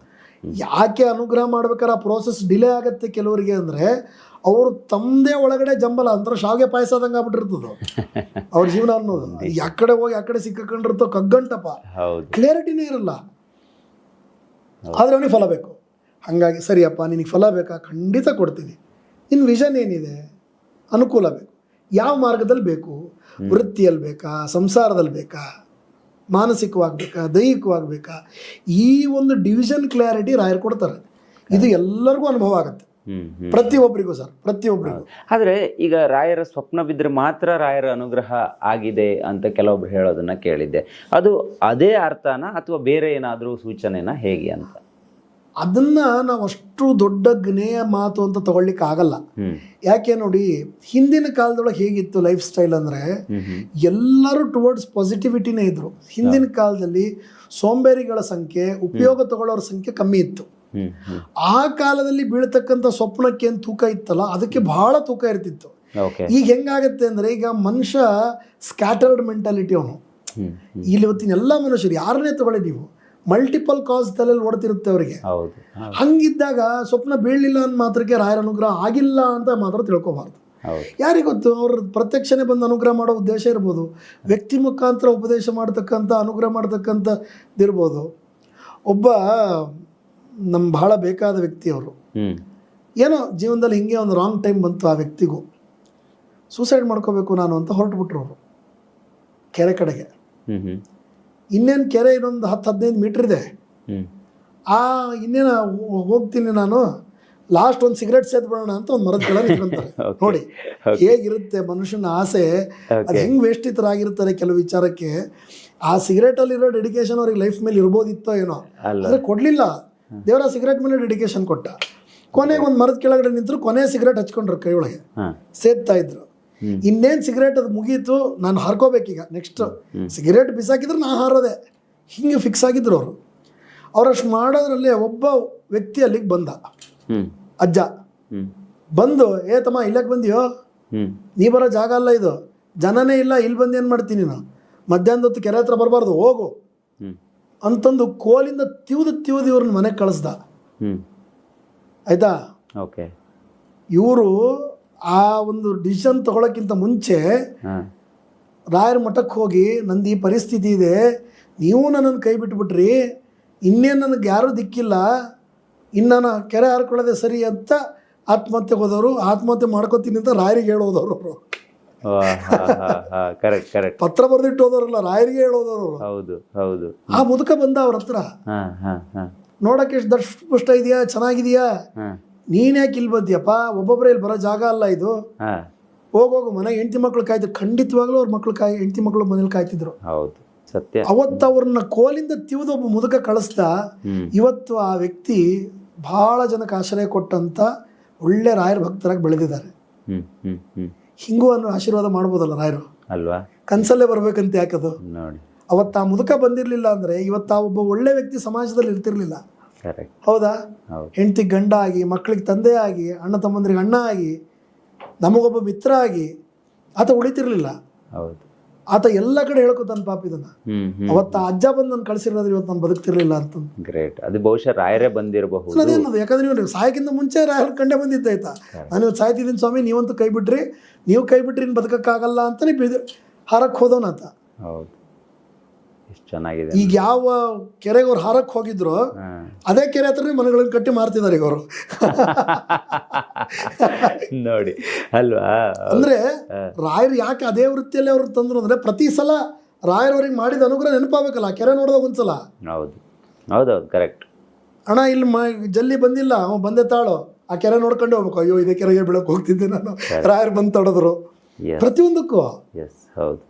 ಯಾಕೆ ಅನುಗ್ರಹ ಮಾಡ್ಬೇಕಾದ್ರೆ ಆ ಪ್ರೋಸೆಸ್ ಡಿಲೇ ಆಗುತ್ತೆ ಕೆಲವರಿಗೆ ಅಂದರೆ ಅವರು ತಮ್ಮದೇ ಒಳಗಡೆ ಜಂಬಲ ಅಂತಾರೆ, ಶಾವಿಗೆ ಪಾಯಸದಂಗೆ ಆಗ್ಬಿಟ್ಟಿರ್ತದೆ ಅವ್ರ ಜೀವನ ಅನ್ನೋದು. ಯಾಕಡೆ ಹೋಗಿ ಆ ಕಡೆ ಸಿಕ್ಕೊಂಡಿರ್ತೋ ಕಗ್ಗಂಟಪ್ಪ, ಕ್ಲಾರಿಟಿನೇ ಇರಲ್ಲ. ಆದರೆ ಅವನಿಗೆ ಫಲ ಬೇಕು. ಹಾಗಾಗಿ ಸರಿಯಪ್ಪ ನಿನಗೆ ಫಲ ಬೇಕಾ, ಖಂಡಿತ ಕೊಡ್ತೀನಿ. ನಿನ್ನ ವಿಷನ್ ಏನಿದೆ, ಅನುಕೂಲ ಬೇಕು, ಯಾವ ಮಾರ್ಗದಲ್ಲಿ ಬೇಕು, ವೃತ್ತಿಯಲ್ಲಿ ಬೇಕಾ, ಸಂಸಾರದಲ್ಲಿ ಬೇಕಾ, ಮಾನಸಿಕವಾಗಬೇಕಾ, ದೈಹಿಕವಾಗಬೇಕಾ, ಈ ಒಂದು ಡಿವಿಷನ್ ಕ್ಲಾರಿಟಿ ರಾಯರು ಕೊಡ್ತಾರೆ. ಇದು ಎಲ್ಲರಿಗೂ ಅನುಭವ ಆಗುತ್ತೆ, ಪ್ರತಿಯೊಬ್ಬರಿಗೂ ಸರ್, ಪ್ರತಿಯೊಬ್ಬರಿಗೂ. ಆದರೆ ಈಗ ರಾಯರ ಸ್ವಪ್ನ ಬಿದ್ದರೆ ಮಾತ್ರ ರಾಯರ ಅನುಗ್ರಹ ಆಗಿದೆ ಅಂತ ಕೆಲವೊಬ್ರು ಹೇಳೋದನ್ನ ಕೇಳಿದ್ದೆ. ಅದು ಅದೇ ಅರ್ಥನ ಅಥವಾ ಬೇರೆ ಏನಾದರೂ ಸೂಚನೆನ, ಹೇಗೆ ಅಂತ? ಅದನ್ನ ನಾವು ಅಷ್ಟು ದೊಡ್ಡ ಜ್ಞೇಯ ಮಾತು ಅಂತ ತಗೊಳ್ಲಿಕ್ಕೆ ಆಗಲ್ಲ. ಯಾಕೆ ನೋಡಿ, ಹಿಂದಿನ ಕಾಲದೊಳಗೆ ಹೇಗಿತ್ತು ಲೈಫ್ ಸ್ಟೈಲ್ ಅಂದರೆ ಎಲ್ಲರೂ ಟುವರ್ಡ್ಸ್ ಪಾಸಿಟಿವಿಟಿನೇ ಇದ್ರು. ಹಿಂದಿನ ಕಾಲದಲ್ಲಿ ಸೋಂಬೇರಿಗಳ ಸಂಖ್ಯೆ, ಉಪಯೋಗ ತಗೊಳ್ಳೋರ ಸಂಖ್ಯೆ ಕಮ್ಮಿ ಇತ್ತು. ಆ ಕಾಲದಲ್ಲಿ ಬೀಳ್ತಕ್ಕಂಥ ಸ್ವಪ್ನಕ್ಕೆ ಏನು ತೂಕ ಇತ್ತಲ್ಲ, ಅದಕ್ಕೆ ಬಹಳ ತೂಕ ಇರ್ತಿತ್ತು. ಓಕೆ. ಈಗ ಹೆಂಗಾಗತ್ತೆ ಅಂದರೆ, ಈಗ ಮನುಷ್ಯ ಸ್ಕ್ಯಾಟರ್ಡ್ ಮೆಂಟಾಲಿಟಿ ಅವನು. ಇಲ್ಲಿ ಇವತ್ತಿನ ಎಲ್ಲ ಮನುಷ್ಯರು ಯಾರನ್ನೇ ತಗೊಳ್ಳಿ ನೀವು, ಮಲ್ಟಿಪಲ್ ಕಾಸ್ ತಲೆಯಲ್ಲಿ ಓಡ್ತಿರುತ್ತೆ ಅವರಿಗೆ. ಹೌದು. ಹಂಗಿದ್ದಾಗ ಸ್ವಪ್ನ ಬೀಳಲಿಲ್ಲ ಅಂದ ಮಾತ್ರಕ್ಕೆ ರಾಯರ ಅನುಗ್ರಹ ಆಗಿಲ್ಲ ಅಂತ ಮಾತ್ರ ತಿಳ್ಕೊಬಾರ್ದು. ಯಾರಿಗೊತ್ತು, ಅವ್ರ ಪ್ರತ್ಯಕ್ಷನೇ ಬಂದು ಅನುಗ್ರಹ ಮಾಡೋ ಉದ್ದೇಶ ಇರ್ಬೋದು, ವ್ಯಕ್ತಿ ಮುಖಾಂತರ ಉಪದೇಶ ಮಾಡ್ತಕ್ಕಂಥ ಅನುಗ್ರಹ ಮಾಡ್ತಕ್ಕಂಥದ್ದಿರ್ಬೋದು. ಒಬ್ಬ ನಮ್ಮ ಬಹಳ ಬೇಕಾದ ವ್ಯಕ್ತಿ ಅವರು, ಏನೋ ಜೀವನದಲ್ಲಿ ಹಿಂಗೆ ಒಂದು ರಾಂಗ್ ಟೈಮ್ ಬಂತು ಆ ವ್ಯಕ್ತಿಗೂ. ಸೂಸೈಡ್ ಮಾಡ್ಕೋಬೇಕು ನಾನು ಅಂತ ಹೊರಟುಬಿಟ್ರು ಅವರು ಕೆರೆ ಕಡೆಗೆ. ಇನ್ನೇನು ಕೆರೆ ಇನ್ನೊಂದು 10-15 ಮೀಟ್ರ್ ಇದೆ. ಇನ್ನೇನು ಹೋಗ್ತೀನಿ ನಾನು, ಲಾಸ್ಟ್ ಒಂದು ಸಿಗರೇಟ್ ಸೇದ್ಬಿಡೋಣ ಅಂತ ಒಂದು ಮರದ ಕೆಳಗೆ ನಿಂತ್ಕೊಂತಾರೆ. ನೋಡಿ ಹೇಗಿರುತ್ತೆ ಮನುಷ್ಯನ ಆಸೆ, ಅದು ಹೆಂಗೆ ವೇಷ್ಟಿತರಾಗಿರ್ತಾರೆ ಕೆಲವು ವಿಚಾರಕ್ಕೆ. ಆ ಸಿಗರೇಟಲ್ಲಿರೋ ಡೆಡಿಕೇಶನ್ ಅವ್ರಿಗೆ ಲೈಫ್ ಮೇಲೆ ಇರ್ಬೋದಿತ್ತೋ ಏನೋ, ಆದರೆ ಕೊಡಲಿಲ್ಲ. ದೇವರ ಸಿಗರೇಟ್ ಮೇಲೆ ಡೆಡಿಕೇಶನ್ ಕೊಟ್ಟ. ಕೊನೆಗೆ ಒಂದು ಮರದ ಕೆಳಗಡೆ ನಿಂತರು, ಕೊನೆ ಸಿಗರೇಟ್ ಹಚ್ಕೊಂಡ್ರು ಕೈ ಒಳಗೆ, ಸೇದ್ತಾ ಇದ್ರು. ಇನ್ನೇನು ಸಿಗರೇಟ್ ಅದು ಮುಗೀತು, ನಾನು ಹಾರ್ಕೋಬೇಕೀಗ, ನೆಕ್ಸ್ಟ್ ಸಿಗರೇಟ್ ಬಿಸಾಕಿದ್ರೆ ನಾ ಹಾರೋದೆ, ಹಿಂಗೆ ಫಿಕ್ಸ್ ಆಗಿದ್ರು ಅವರು. ಅವರಷ್ಟು ಮಾಡೋದ್ರಲ್ಲಿ ಒಬ್ಬ ವ್ಯಕ್ತಿ ಅಲ್ಲಿಗೆ ಬಂದ, ಅಜ್ಜ ಬಂದು, ಏ ತಮ್ಮ ಇಲ್ಲಕ್ಕೆ ಬಂದಿಯೋ, ನೀ ಬರೋ ಜಾಗ ಅಲ್ಲ ಇದು, ಜನನೇ ಇಲ್ಲ, ಇಲ್ಲಿ ಬಂದು ಏನು ಮಾಡ್ತೀನಿ ನಾನು, ಮಧ್ಯಾಹ್ನದ ಹೊತ್ತು ಕೆರೆ ಹತ್ರ ಬರಬಾರ್ದು, ಹೋಗು ಅಂತಂದು ಕೋಲಿಂದ ತಿವ್ದು ಇವ್ರನ್ನ ಮನೆಗೆ ಕಳಿಸ್ದ. ಆಯ್ತಾ? ಓಕೆ. ಇವರು ಆ ಒಂದು ಡಿಸಿಷನ್ ತಗೊಳಕ್ಕಿಂತ ಮುಂಚೆ ರಾಯರ ಮಠಕ್ಕೆ ಹೋಗಿ, ನಂದು ಈ ಪರಿಸ್ಥಿತಿ ಇದೆ, ನೀವು ನನ್ನನ್ನು ಕೈ ಬಿಟ್ಬಿಟ್ರಿ, ಇನ್ನೇನು ನನಗೆ ಯಾರೂ ದಿಕ್ಕಿಲ್ಲ, ಇನ್ನು ನಾನು ಕೆರೆ ಹಾರ್ಕೊಳ್ಳೋದೆ ಸರಿ ಅಂತ ಆತ್ಮಹತ್ಯೆಗೆ ಹೋದವರು. ಆತ್ಮಹತ್ಯೆ ಮಾಡ್ಕೋತೀನಿ ಅಂತ ರಾಯರಿಗೆ ಹೇಳೋದವರು ಅವರು. ಪತ್ರ ಬರೆದಿಟ್ಟು ಹೋದವ್ರಲ್ಲ, ರಾಯರಿಗೆ ಹೇಳೋದವರು. ಹೌದು ಹೌದು. ಆ ಮುದುಕ ಬಂದ ಅವ್ರ ಹತ್ರ, ನೋಡಕ್ಕೆ ಎಷ್ಟು ದಷ್ಟ ಇದೆಯಾ, ಚೆನ್ನಾಗಿದೆಯಾ, ನೀನ್ ಯಾಕೆ ಇಲ್ಲಿ ಬಂದಿಯಪ್ಪ, ಒಬ್ಬೊಬ್ಬರೇ ಇಲ್ಲಿ ಬರೋ ಜಾಗ ಅಲ್ಲ ಇದು, ಹೋಗೋಗು ಮನೆಗೆ, ಹೆಂಡತಿ ಮಕ್ಳು ಕಾಯ್ತಿದ್ರು. ಖಂಡಿತವಾಗ್ಲೂ ಅವ್ರ ಮಕ್ಳು ಹೆಂಡತಿ ಮಕ್ಳು ಮನೇಲಿ ಕಾಯ್ತಿದ್ರು. ಹೌದು, ಸತ್ಯ. ಅವತ್ತು ಅವ್ರನ್ನ ಕೋಲಿಂದ ತಿವಿದು ಒಬ್ಬ ಮುದುಕ ಕಳಿಸ್ದ. ಇವತ್ತು ಆ ವ್ಯಕ್ತಿ ಬಹಳ ಜನಕ್ಕೆ ಆಶ್ರಯ ಕೊಟ್ಟಂತ ಒಳ್ಳೆ ರಾಯರ ಭಕ್ತರಾಗಿ ಬೆಳೆದಿದ್ದಾರೆ. ಹಿಂಗೂ ಅನ್ನೋ ಆಶೀರ್ವಾದ ಮಾಡ್ಬೋದಲ್ಲ ರಾಯರು ಅಲ್ವಾ? ಕನ್ಸಲ್ಲೇ ಬರ್ಬೇಕಂತ ಯಾಕದು ನೋಡಿ. ಅವತ್ತು ಆ ಮುದುಕ ಬಂದಿರ್ಲಿಲ್ಲ ಅಂದ್ರೆ ಇವತ್ತು ಆ ಒಬ್ಬ ಒಳ್ಳೆ ವ್ಯಕ್ತಿ ಸಮಾಜದಲ್ಲಿ ಇರ್ತಿರ್ಲಿಲ್ಲ. ಹೌದಾ? ಹೆಂಡತಿಗೆ ಗಂಡ ಆಗಿ, ಮಕ್ಕಳಿಗೆ ತಂದೆ ಆಗಿ, ಅಣ್ಣ ತಮ್ಮಂದ್ರಿಗೆ ಅಣ್ಣ ಆಗಿ, ನಮಗೊಬ್ಬ ಮಿತ್ರ ಆಗಿ ಆತ ಉಳಿತಿರ್ಲಿಲ್ಲ. ಆತ ಎಲ್ಲ ಕಡೆ ಹೇಳ್ಕೊತಾನ ಪಾಪ ಇದನ್ನ. ಅವತ್ತ ಅಜ್ಜ ಬಂದು ನಾನು ಕಳ್ಸಿರೋದ್ರೆ ಇವತ್ತು ನಾನು ಬದುಕ್ತಿರ್ಲಿಲ್ಲ ಅಂತ. ಗ್ರೇಟ್. ಅದು ಬಹುಶಃ ರಾಯರೇ ಬಂದಿರಬಹುದು. ಅದೇನದು, ಯಾಕಂದ್ರೆ ನೀವು ಸಾಯಕ್ಕಿಂತ ಮುಂಚೆ ರಾಯರ್ ಕಂಡೆ ಬಂದಿದ್ದಾಯ್ತಾ, ನಾನು ಇವತ್ತು ಸಾಯ್ತಿದ್ದೀನಿ ಸ್ವಾಮಿ, ನೀವಂತೂ ಕೈ ಬಿಟ್ರಿ, ನೀವು ಕೈ ಬಿಟ್ರಿ ಇನ್ನು ಬದುಕಕ್ಕಾಗಲ್ಲ ಅಂತಾನೆ ಹಾರಕ್ಕೆ ಹೋದವನಾತ. ಹೌದು, ಎಷ್ಟು ಚೆನ್ನಾಗಿದೆ. ಈಗ ಯಾವ ಕೆರೆಗೆ ಅವ್ರು ಹಾರಕ್ಕೆ ಹೋಗಿದ್ರು ಅದೇ ಕೆರೆ ಹತ್ರ ಮನೆಗಳನ್ನು ಕಟ್ಟಿ ಮಾರ್ತಿದ್ದಾರೆ ಈಗ ಅವರು. ನೋಡಿ ಅಲ್ವಾ? ಅಂದ್ರೆ ರಾಯರು ಯಾಕೆ ಅದೇ ವೃತ್ತಿಯಲ್ಲಿ ಅವ್ರು ತಂದ್ರು ಅಂದ್ರೆ, ಪ್ರತಿ ಸಲ ರಾಯರವ್ರಿಗೆ ಮಾಡಿದ ಅನುಗ್ರಹ ನೆನಪಾಗಬೇಕಲ್ಲ. ಆ ಕೆರೆ ನೋಡಿದಾಗ ಒಂದ್ಸಲ. ಹೌದು ಹೌದೌದು, ಕರೆಕ್ಟ್. ಅಣ್ಣ ಇಲ್ಲಿ ಜಲ್ಲಿ ಬಂದಿಲ್ಲ, ಅವ ಬಂದೆ ತಾಳು, ಆ ಕೆರೆ ನೋಡ್ಕೊಂಡು ಹೋಗ್ಬೇಕು. ಅಯ್ಯೋ ಇದೇ ಕೆರೆಗೆ ಬೀಳಕ್ ಹೋಗ್ತಿದ್ದೆ ನಾನು, ರಾಯರು ಬಂದು ತಡದ್ರು ಪ್ರತಿಯೊಂದಕ್ಕೂ. ಹೌದು,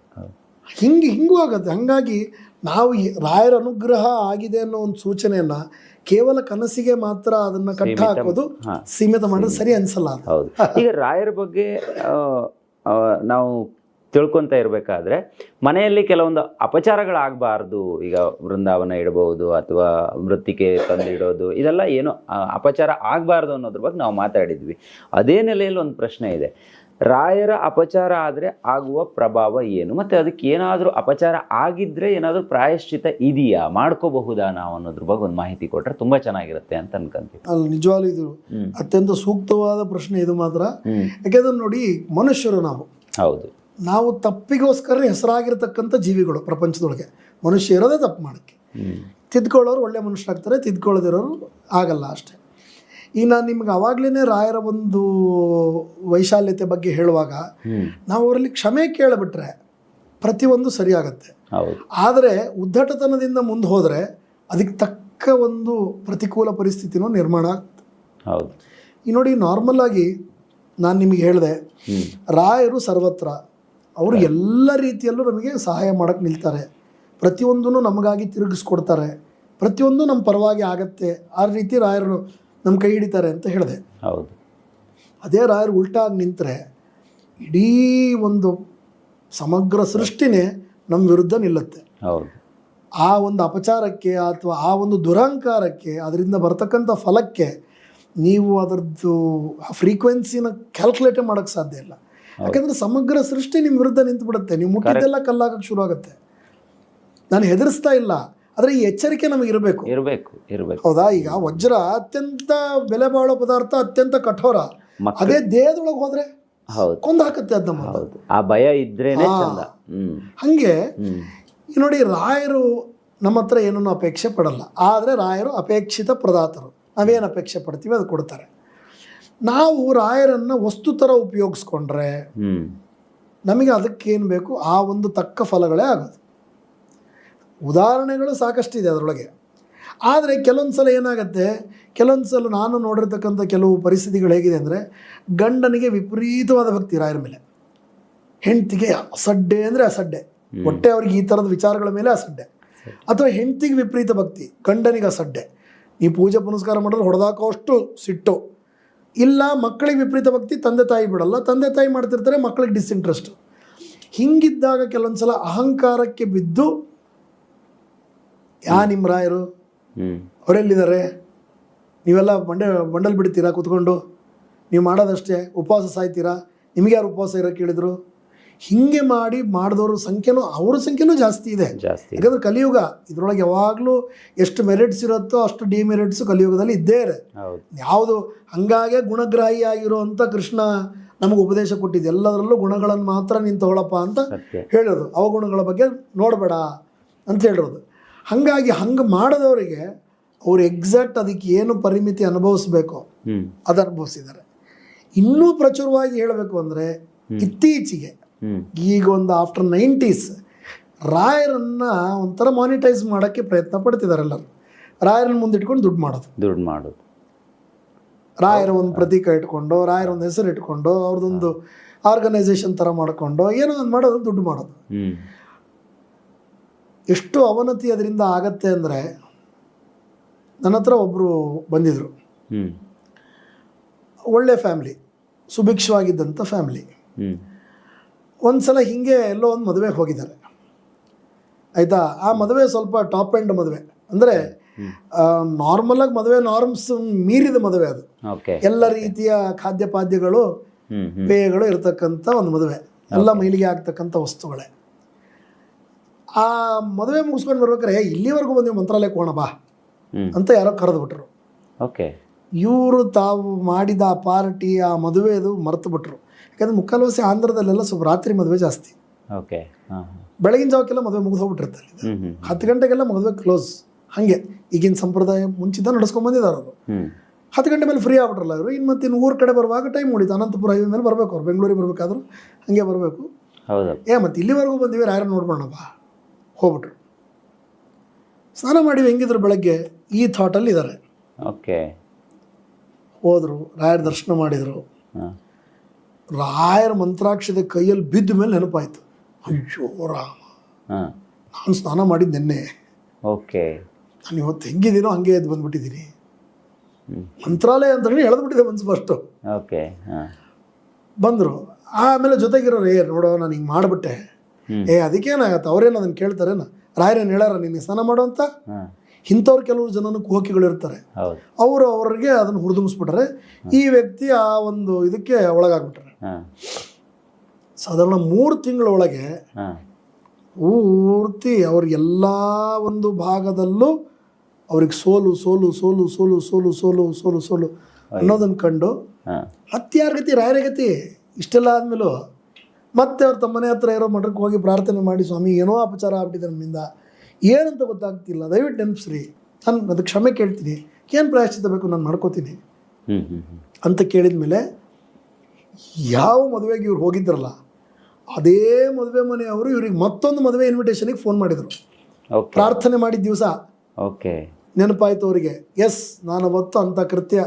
ಹಿಂಗೂ ಆಗತ್ತೆ. ಹಂಗಾಗಿ ನಾವು ರಾಯರ ಅನುಗ್ರಹ ಆಗಿದೆ ಅನ್ನೋ ಒಂದು ಸೂಚನೆಯನ್ನ ಕೇವಲ ಕನಸಿಗೆ ಮಾತ್ರ ಅದನ್ನ ಕಟ್ಟ ಹಾಕೋದು, ಸೀಮಿತ ಮಾಡೋದು ಸರಿ ಅನ್ಸಲ್ಲ. ಹೌದು. ಈಗ ರಾಯರ ಬಗ್ಗೆ ನಾವು ತಿಳ್ಕೊಂತ ಇರಬೇಕಾದ್ರೆ ಮನೆಯಲ್ಲಿ ಕೆಲವೊಂದು ಅಪಚಾರಗಳಾಗಬಾರ್ದು. ಈಗ ವೃಂದಾವನ ಇಡಬಹುದು ಅಥವಾ ಮೃತ್ತಿಕೆ ತಂದಿಡೋದು, ಇದೆಲ್ಲ ಏನು ಅಪಚಾರ ಆಗಬಾರ್ದು ಅನ್ನೋದ್ರ ಬಗ್ಗೆ ನಾವು ಮಾತಾಡಿದ್ವಿ. ಅದೇ ನೆಲೆಯಲ್ಲಿ ಒಂದು ಪ್ರಶ್ನೆ ಇದೆ, ರಾಯರ ಅಪಚಾರ ಆದರೆ ಆಗುವ ಪ್ರಭಾವ ಏನು, ಮತ್ತು ಅದಕ್ಕೆ ಏನಾದರೂ ಅಪಚಾರ ಆಗಿದ್ರೆ ಏನಾದರೂ ಪ್ರಾಯಶ್ಚಿತ ಇದೆಯಾ, ಮಾಡ್ಕೋಬಹುದಾ ನಾವು ಅನ್ನೋದ್ರ ಬಗ್ಗೆ ಒಂದು ಮಾಹಿತಿ ಕೊಟ್ಟರೆ ತುಂಬ ಚೆನ್ನಾಗಿರುತ್ತೆ ಅಂತ ಅನ್ಕೊಂತೀವಿ. ಅಲ್ಲಿ ನಿಜವಾಗ್ಲೂ ಇದು ಅತ್ಯಂತ ಸೂಕ್ತವಾದ ಪ್ರಶ್ನೆ ಇದು ಮಾತ್ರ. ಯಾಕೆಂದ್ರೆ ನೋಡಿ, ಮನುಷ್ಯರು ನಾವು ತಪ್ಪಿಗೋಸ್ಕರ ಹೆಸರಾಗಿರ್ತಕ್ಕಂಥ ಜೀವಿಗಳು ಪ್ರಪಂಚದೊಳಗೆ. ಮನುಷ್ಯ ಇರೋದೇ ತಪ್ಪು ಮಾಡೋಕ್ಕೆ. ತಿದ್ಕೊಳ್ಳೋರು ಒಳ್ಳೆ ಮನುಷ್ಯರಾಗ್ತಾರೆ, ತಿದ್ಕೊಳ್ಳೋದಿರೋರು ಆಗಲ್ಲ ಅಷ್ಟೇ. ಈಗ ನಾನು ನಿಮ್ಗೆ ಅವಾಗ್ಲೇ ರಾಯರ ಒಂದು ವೈಶಾಲ್ಯತೆ ಬಗ್ಗೆ ಹೇಳುವಾಗ, ನಾವು ಅವರಲ್ಲಿ ಕ್ಷಮೆ ಕೇಳಿಬಿಟ್ರೆ ಪ್ರತಿಯೊಂದು ಸರಿಯಾಗತ್ತೆ. ಆದರೆ ಉದ್ದಟತನದಿಂದ ಮುಂದೆ ಹೋದರೆ ಅದಕ್ಕೆ ತಕ್ಕ ಒಂದು ಪ್ರತಿಕೂಲ ಪರಿಸ್ಥಿತಿನೂ ನಿರ್ಮಾಣ ಆಗ್ತದೆ. ಈ ನೋಡಿ, ನಾರ್ಮಲ್ ಆಗಿ ನಾನು ನಿಮಗೆ ಹೇಳಿದೆ, ರಾಯರು ಸರ್ವತ್ರ, ಅವರು ಎಲ್ಲ ರೀತಿಯಲ್ಲೂ ನಮಗೆ ಸಹಾಯ ಮಾಡೋಕ್ಕೆ ನಿಲ್ತಾರೆ. ಪ್ರತಿಯೊಂದೂ ನಮಗಾಗಿ ತಿರುಗಿಸ್ಕೊಡ್ತಾರೆ, ಪ್ರತಿಯೊಂದು ನಮ್ಮ ಪರವಾಗಿ ಆಗತ್ತೆ. ಆ ರೀತಿ ರಾಯರು ನಮ್ಮ ಕೈ ಹಿಡಿತಾರೆ ಅಂತ ಹೇಳಿದೆ. ಹೌದು. ಅದೇ ರಾಯರು ಉಲ್ಟಾಗಿ ನಿಂತರೆ ಇಡೀ ಒಂದು ಸಮಗ್ರ ಸೃಷ್ಟಿನೇ ನಮ್ಮ ವಿರುದ್ಧ ನಿಲ್ಲುತ್ತೆ. ಹೌದು. ಆ ಒಂದು ಅಪಚಾರಕ್ಕೆ ಅಥವಾ ಆ ಒಂದು ದುರಹಂಕಾರಕ್ಕೆ, ಅದರಿಂದ ಬರ್ತಕ್ಕಂಥ ಫಲಕ್ಕೆ ನೀವು ಅದರದ್ದು ಫ್ರೀಕ್ವೆನ್ಸಿನ ಕ್ಯಾಲ್ಕುಲೇಟೇ ಮಾಡೋಕ್ಕೆ ಸಾಧ್ಯ ಇಲ್ಲ. ಯಾಕಂದ್ರೆ ಸಮಗ್ರ ಸೃಷ್ಟಿ ನಿಮ್ಮ ವಿರುದ್ಧ ನಿಂತು ಬಿಡುತ್ತೆ. ನೀವು ಮುಟ್ಟಿದ್ದೆಲ್ಲ ಕಲ್ಲಾಗಕ್ಕೆ ಶುರು ಆಗುತ್ತೆ. ನಾನು ಹೆದರಿಸ್ತಾ ಇಲ್ಲ, ಆದರೆ ಈ ಎಚ್ಚರಿಕೆ ನಮಗೆ ಇರಬೇಕು. ಹೌದಾ? ಈಗ ವಜ್ರ ಅತ್ಯಂತ ಬೆಲೆ ಬಾಳೋ ಪದಾರ್ಥ, ಅತ್ಯಂತ ಕಠೋರ. ಅದೇ ದೇಹದೊಳಗೆ ಹೋದ್ರೆ ಕೊಂದು ಹಾಕುತ್ತೆ ಅದ್ ನಮ್ಮ. ಆ ಭಯ ಇದ್ರೇನೆ ಚಂದ. ಹಂಗೆ ನೋಡಿ, ರಾಯರು ನಮ್ಮ ಹತ್ರ ಏನನ್ನು ಅಪೇಕ್ಷೆ ಪಡಲ್ಲ, ಆದರೆ ರಾಯರು ಅಪೇಕ್ಷಿತ ಪ್ರದಾತರು. ನಾವೇನು ಅಪೇಕ್ಷೆ ಪಡ್ತೀವಿ ಅದು ಕೊಡ್ತಾರೆ. ನಾವು ರಾಯರನ್ನು ವಸ್ತು ಥರ ಉಪಯೋಗಿಸ್ಕೊಂಡ್ರೆ ನಮಗೆ ಅದಕ್ಕೇನು ಬೇಕು ಆ ಒಂದು ತಕ್ಕ ಫಲಗಳೇ ಆಗೋದು. ಉದಾಹರಣೆಗಳು ಸಾಕಷ್ಟಿದೆ ಅದರೊಳಗೆ. ಆದರೆ ಕೆಲವೊಂದು ಸಲ ಏನಾಗುತ್ತೆ, ಕೆಲವೊಂದು ಸಲ ನಾನು ನೋಡಿರ್ತಕ್ಕಂಥ ಕೆಲವು ಪರಿಸ್ಥಿತಿಗಳು ಹೇಗಿದೆ ಅಂದರೆ, ಗಂಡನಿಗೆ ವಿಪರೀತವಾದ ಭಕ್ತಿ ರಾಯರ ಮೇಲೆ, ಹೆಂಡತಿಗೆ ಅಸಡ್ಡೆ ಅಂದರೆ ಅಸಡ್ಡೆ, ಹೊಟ್ಟೆ ಅವ್ರಿಗೆ ಈ ಥರದ ವಿಚಾರಗಳ ಮೇಲೆ ಅಸಡ್ಡೆ. ಅಥವಾ ಹೆಂಡತಿಗೆ ವಿಪರೀತ ಭಕ್ತಿ, ಗಂಡನಿಗೆ ಅಸಡ್ಡೆ, ನೀವು ಪೂಜೆ ಪುನಸ್ಕಾರ ಮಾಡಿದ್ರೆ ಹೊಡೆದಾಕೋಷ್ಟು ಸಿಟ್ಟು. ಇಲ್ಲ ಮಕ್ಕಳಿಗೆ ವಿಪರೀತ ಭಕ್ತಿ, ತಂದೆ ತಾಯಿ ಬಿಡಲ್ಲ, ತಂದೆ ತಾಯಿ ಮಾಡ್ತಿರ್ತಾರೆ, ಮಕ್ಕಳಿಗೆ ಡಿಸ್ಇಂಟ್ರೆಸ್ಟು. ಹಿಂಗಿದ್ದಾಗ ಕೆಲವೊಂದು ಸಲ ಅಹಂಕಾರಕ್ಕೆ ಬಿದ್ದು, ನಿಮ್ಮ ರಾಯರು ಅವರೆಲ್ಲಿದ್ದಾರೆ, ನೀವೆಲ್ಲ ಬಂಡಲ್ ಬಿಡ್ತೀರಾ ಕೂತ್ಕೊಂಡು, ನೀವು ಮಾಡೋದಷ್ಟೇ, ಉಪವಾಸ ಸಾಯ್ತೀರಾ, ನಿಮಗೆ ಯಾರು ಉಪವಾಸ ಇರೋ ಕೇಳಿದ್ರು, ಹಿಂಗೆ ಮಾಡಿದವ್ರ ಸಂಖ್ಯೆನೂ ಅವ್ರ ಸಂಖ್ಯೆನೂ ಜಾಸ್ತಿ ಇದೆ. ಯಾಕಂದ್ರೆ ಕಲಿಯುಗ ಇದ್ರೊಳಗೆ ಯಾವಾಗಲೂ ಎಷ್ಟು ಮೆರಿಟ್ಸ್ ಇರುತ್ತೋ ಅಷ್ಟು ಡಿಮೆರಿಟ್ಸು ಕಲಿಯುಗದಲ್ಲಿ ಇದ್ದೇ ಇದೆ. ಯಾವುದು ಹಂಗಾಗೆ ಗುಣಗ್ರಾಹಿ ಆಗಿರುವಂಥ ಕೃಷ್ಣ ನಮಗೆ ಉಪದೇಶ ಕೊಟ್ಟಿದ್ದು, ಎಲ್ಲದರಲ್ಲೂ ಗುಣಗಳನ್ನು ಮಾತ್ರ ನೀನು ತಗೊಳಪ್ಪ ಅಂತ ಹೇಳೋದು, ಅವಗುಣಗಳ ಬಗ್ಗೆ ನೋಡಬೇಡ ಅಂತ ಹೇಳಿರೋದು. ಹಾಗಾಗಿ ಹಂಗೆ ಮಾಡಿದವರಿಗೆ ಅವ್ರು ಎಕ್ಸಾಕ್ಟ್ ಅದಕ್ಕೆ ಏನು ಪರಿಮಿತಿ ಅನುಭವಿಸ್ಬೇಕೋ ಅದು ಅನುಭವಿಸಿದ್ದಾರೆ. ಇನ್ನೂ ಪ್ರಚುರವಾಗಿ ಹೇಳಬೇಕು ಅಂದರೆ, ಇತ್ತೀಚೆಗೆ ಈಗ ಒಂದು ಆಫ್ಟರ್ 90s ರಾಯರನ್ನು ಒಂಥರ ಮಾನಿಟೈಸ್ ಮಾಡೋಕ್ಕೆ ಪ್ರಯತ್ನ ಪಡ್ತಿದ್ದಾರೆ ಎಲ್ಲರೂ. ರಾಯರನ್ನ ಮುಂದಿಟ್ಕೊಂಡು ದುಡ್ಡು ಮಾಡೋದು, ರಾಯರ ಒಂದು ಪ್ರತೀಕ ಇಟ್ಕೊಂಡು, ರಾಯರ ಒಂದು ಹೆಸರು ಇಟ್ಕೊಂಡು, ಅವ್ರದ್ದೊಂದು ಆರ್ಗನೈಸೇಷನ್ ಥರ ಮಾಡಿಕೊಂಡು ಏನೋ ಒಂದು ಮಾಡೋದು, ದುಡ್ಡು ಮಾಡೋದು. ಎಷ್ಟು ಅವನತಿ ಅದರಿಂದ ಆಗತ್ತೆ ಅಂದರೆ, ನನ್ನ ಹತ್ರ ಒಬ್ಬರು ಬಂದಿದ್ರು, ಒಳ್ಳೆ ಫ್ಯಾಮ್ಲಿ, ಸುಭಿಕ್ಷವಾಗಿದ್ದಂಥ ಫ್ಯಾಮ್ಲಿ. ಒಂದು ಸಲ ಹೀಗೆ ಎಲ್ಲೋ ಒಂದು ಮದುವೆಗೆ ಹೋಗಿದ್ದಾರೆ, ಆಯಿತಾ. ಆ ಮದುವೆ ಸ್ವಲ್ಪ ಟಾಪ್ ಎಂಡ್ ಮದುವೆ, ಅಂದರೆ ನಾರ್ಮಲಾಗಿ ಮದುವೆ ನಾರ್ಮ್ಸ್ ಮೀರಿದ ಮದುವೆ ಅದು. ಎಲ್ಲ ರೀತಿಯ ಖಾದ್ಯ ಪಾದ್ಯಗಳು, ಪೇಯಗಳು ಇರತಕ್ಕಂಥ ಒಂದು ಮದುವೆ, ಎಲ್ಲ ಮೈಲಿಗೆ ಆಗ್ತಕ್ಕಂಥ ವಸ್ತುಗಳೇ. ಆ ಮದುವೆ ಮುಗಿಸ್ಕೊಂಡು ಬರ್ಬೇಕಾರೆ, ಇಲ್ಲಿವರೆಗೂ ಬಂದು ಮಂತ್ರಾಲಯಕ್ಕೆ ಹೋಗೋಣ ಬಾ ಅಂತ ಯಾರೋ ಕರೆದುಬಿಟ್ರು. ಇವರು ತಾವು ಮಾಡಿದ ಆ ಪಾರ್ಟಿ, ಆ ಮದುವೆದು ಮರೆತು ಬಿಟ್ರು. ಯಾಕಂದ್ರೆ ಮುಕ್ಕಾಲ್ವಾಸಿ ಆಂಧ್ರದಲ್ಲೆಲ್ಲ ಸ್ವಲ್ಪ ರಾತ್ರಿ ಮದುವೆ ಜಾಸ್ತಿ. ಬೆಳಗಿನ ಜಾವಕ್ಕೆಲ್ಲ ಮದುವೆ ಮುಗಿದು ಹೋಗ್ಬಿಟ್ಟಿರ್ತಾರೆ. 10 ಗಂಟೆಗೆಲ್ಲ ಮದುವೆ ಕ್ಲೋಸ್. ಹಾಗೆ ಈಗಿನ ಸಂಪ್ರದಾಯ ಮುಂಚಿತ ನಡ್ಸ್ಕೊಂಡ್ ಬಂದಿದ್ದಾರೆ ಅವರು. 10 ಗಂಟೆ ಮೇಲೆ ಫ್ರೀ ಆಗ್ಬಿಟ್ರಲ್ಲ ಇವರು. ಇನ್ನು ಊರ ಕಡೆ ಬರುವಾಗ ಟೈಮ್ ಉಳಿತು, ಅನಂತಪುರ ಹೈವೇ ಮೇಲೆ ಬರಬೇಕು, ಅವ್ರು ಬೆಂಗಳೂರಿಗೆ ಬರಬೇಕಾದ್ರು ಹಾಗೆ ಬರಬೇಕು. ಮತ್ತೆ ಇಲ್ಲಿವರೆಗೂ ಬಂದಿವಿ, ರಾಯರ ನೋಡ್ಬೋಣ ಬಾ. ಹೋಗ್ಬಿಟ್ರು. ಸ್ನಾನ ಮಾಡಿ ಹೆಂಗಿದ್ರು ಬೆಳಗ್ಗೆ ಈ ಥಾಟಲ್ಲಿ ಇದ್ದಾರೆ. ಹೋದರು, ರಾಯರ ದರ್ಶನ ಮಾಡಿದರು. ರಾಯರ ಮಂತ್ರಾಕ್ಷತೆ ಕೈಯಲ್ಲಿ ಬಿದ್ದ ಮೇಲೆ ನೆನಪಾಯ್ತು, ಅಯ್ಯೋ ರಾಮ, ನಾನು ಸ್ನಾನ ಮಾಡಿದ್ದು ನಿನ್ನೆ, ನಾನು ಇವತ್ತು ಹೆಂಗಿದ್ದೀನೋ ಹಂಗೆ ಎದ್ದು ಬಂದ್ಬಿಟ್ಟಿದ್ದೀನಿ. ಮಂತ್ರಾಲಯ ಅಂತ ಹೇಳಿ ಎಳೆದ್ಬಿಟ್ಟಿದೆ ಮನ್ಸು ಫಸ್ಟು. ಬಂದರು. ಆಮೇಲೆ ಜೊತೆಗಿರೋರು, ನೋಡೋ ನಾನು ಹಿಂಗೆ ಮಾಡಿಬಿಟ್ಟೆ, ಅದಕ್ಕೇನಾಗತ್ತೆ, ಅವ್ರೇನು ಅದನ್ನು ಕೇಳ್ತಾರೇನ, ರಾಯರೇನು ಹೇಳಾರ ನಿನ್ನ ಸ್ನಾನ ಮಾಡೋ ಅಂತ. ಇಂಥವ್ರು ಕೆಲವರು ಜನನು ಕುಹಕಿಗಳು ಇರ್ತಾರೆ, ಅವ್ರಿಗೆ ಅದನ್ನು ಹುರಿದುಂಬಿಸ್ಬಿಟ್ರೆ, ಈ ವ್ಯಕ್ತಿ ಆ ಒಂದು ಇದಕ್ಕೆ ಒಳಗಾಗ್ಬಿಟ್ರೆ. ಸಾಧಾರಣ 3 ತಿಂಗಳೊಳಗೆ ಪೂರ್ತಿ ಅವ್ರಿಗೆಲ್ಲ ಒಂದು ಭಾಗದಲ್ಲೂ ಅವ್ರಿಗೆ ಸೋಲು ಸೋಲು ಸೋಲು ಸೋಲು ಸೋಲು ಸೋಲು ಸೋಲು ಸೋಲು ಅನ್ನೋದನ್ನು ಕಂಡು, ಮತ್ತೆ ಯಾರ ಗತಿ, ರಾಯರ ಗತಿ. ಇಷ್ಟೆಲ್ಲ ಆದಮೇಲೂ ಮತ್ತೆ ಅವ್ರ ತಮ್ಮನೆ ಹತ್ರ ಇರೋ ಮಠಕ್ಕೆ ಹೋಗಿ ಪ್ರಾರ್ಥನೆ ಮಾಡಿ, ಸ್ವಾಮಿ ಏನೋ ಅಪಚಾರ ಆಗ್ಬಿಟ್ಟಿದೆ ನಮ್ಮಿಂದ, ಏನಂತ ಗೊತ್ತಾಗ್ತಿಲ್ಲ, ದಯವಿಟ್ಟು ನೆನಪಿಸ್ರಿ, ನಾನು ಅದಕ್ಕೆ ಕ್ಷಮೆ ಕೇಳ್ತೀನಿ, ಏನು ಪ್ರಾಯಶ್ಚಿತ್ತ ಬೇಕು ನಾನು ಮಾಡ್ಕೋತೀನಿ ಅಂತ ಕೇಳಿದ ಮೇಲೆ, ಯಾವ ಮದುವೆಗೆ ಇವ್ರು ಹೋಗಿದ್ರಲ್ಲ ಅದೇ ಮದುವೆ ಮನೆಯವರು ಇವ್ರಿಗೆ ಮತ್ತೊಂದು ಮದುವೆ ಇನ್ವಿಟೇಷನಿಗೆ ಫೋನ್ ಮಾಡಿದರು. ಪ್ರಾರ್ಥನೆ ಮಾಡಿದ ದಿವಸ ನೆನಪಾಯ್ತು ಅವರಿಗೆ, ಎಸ್ ನಾನು ಅವತ್ತು ಅಂಥ ಕೃತ್ಯ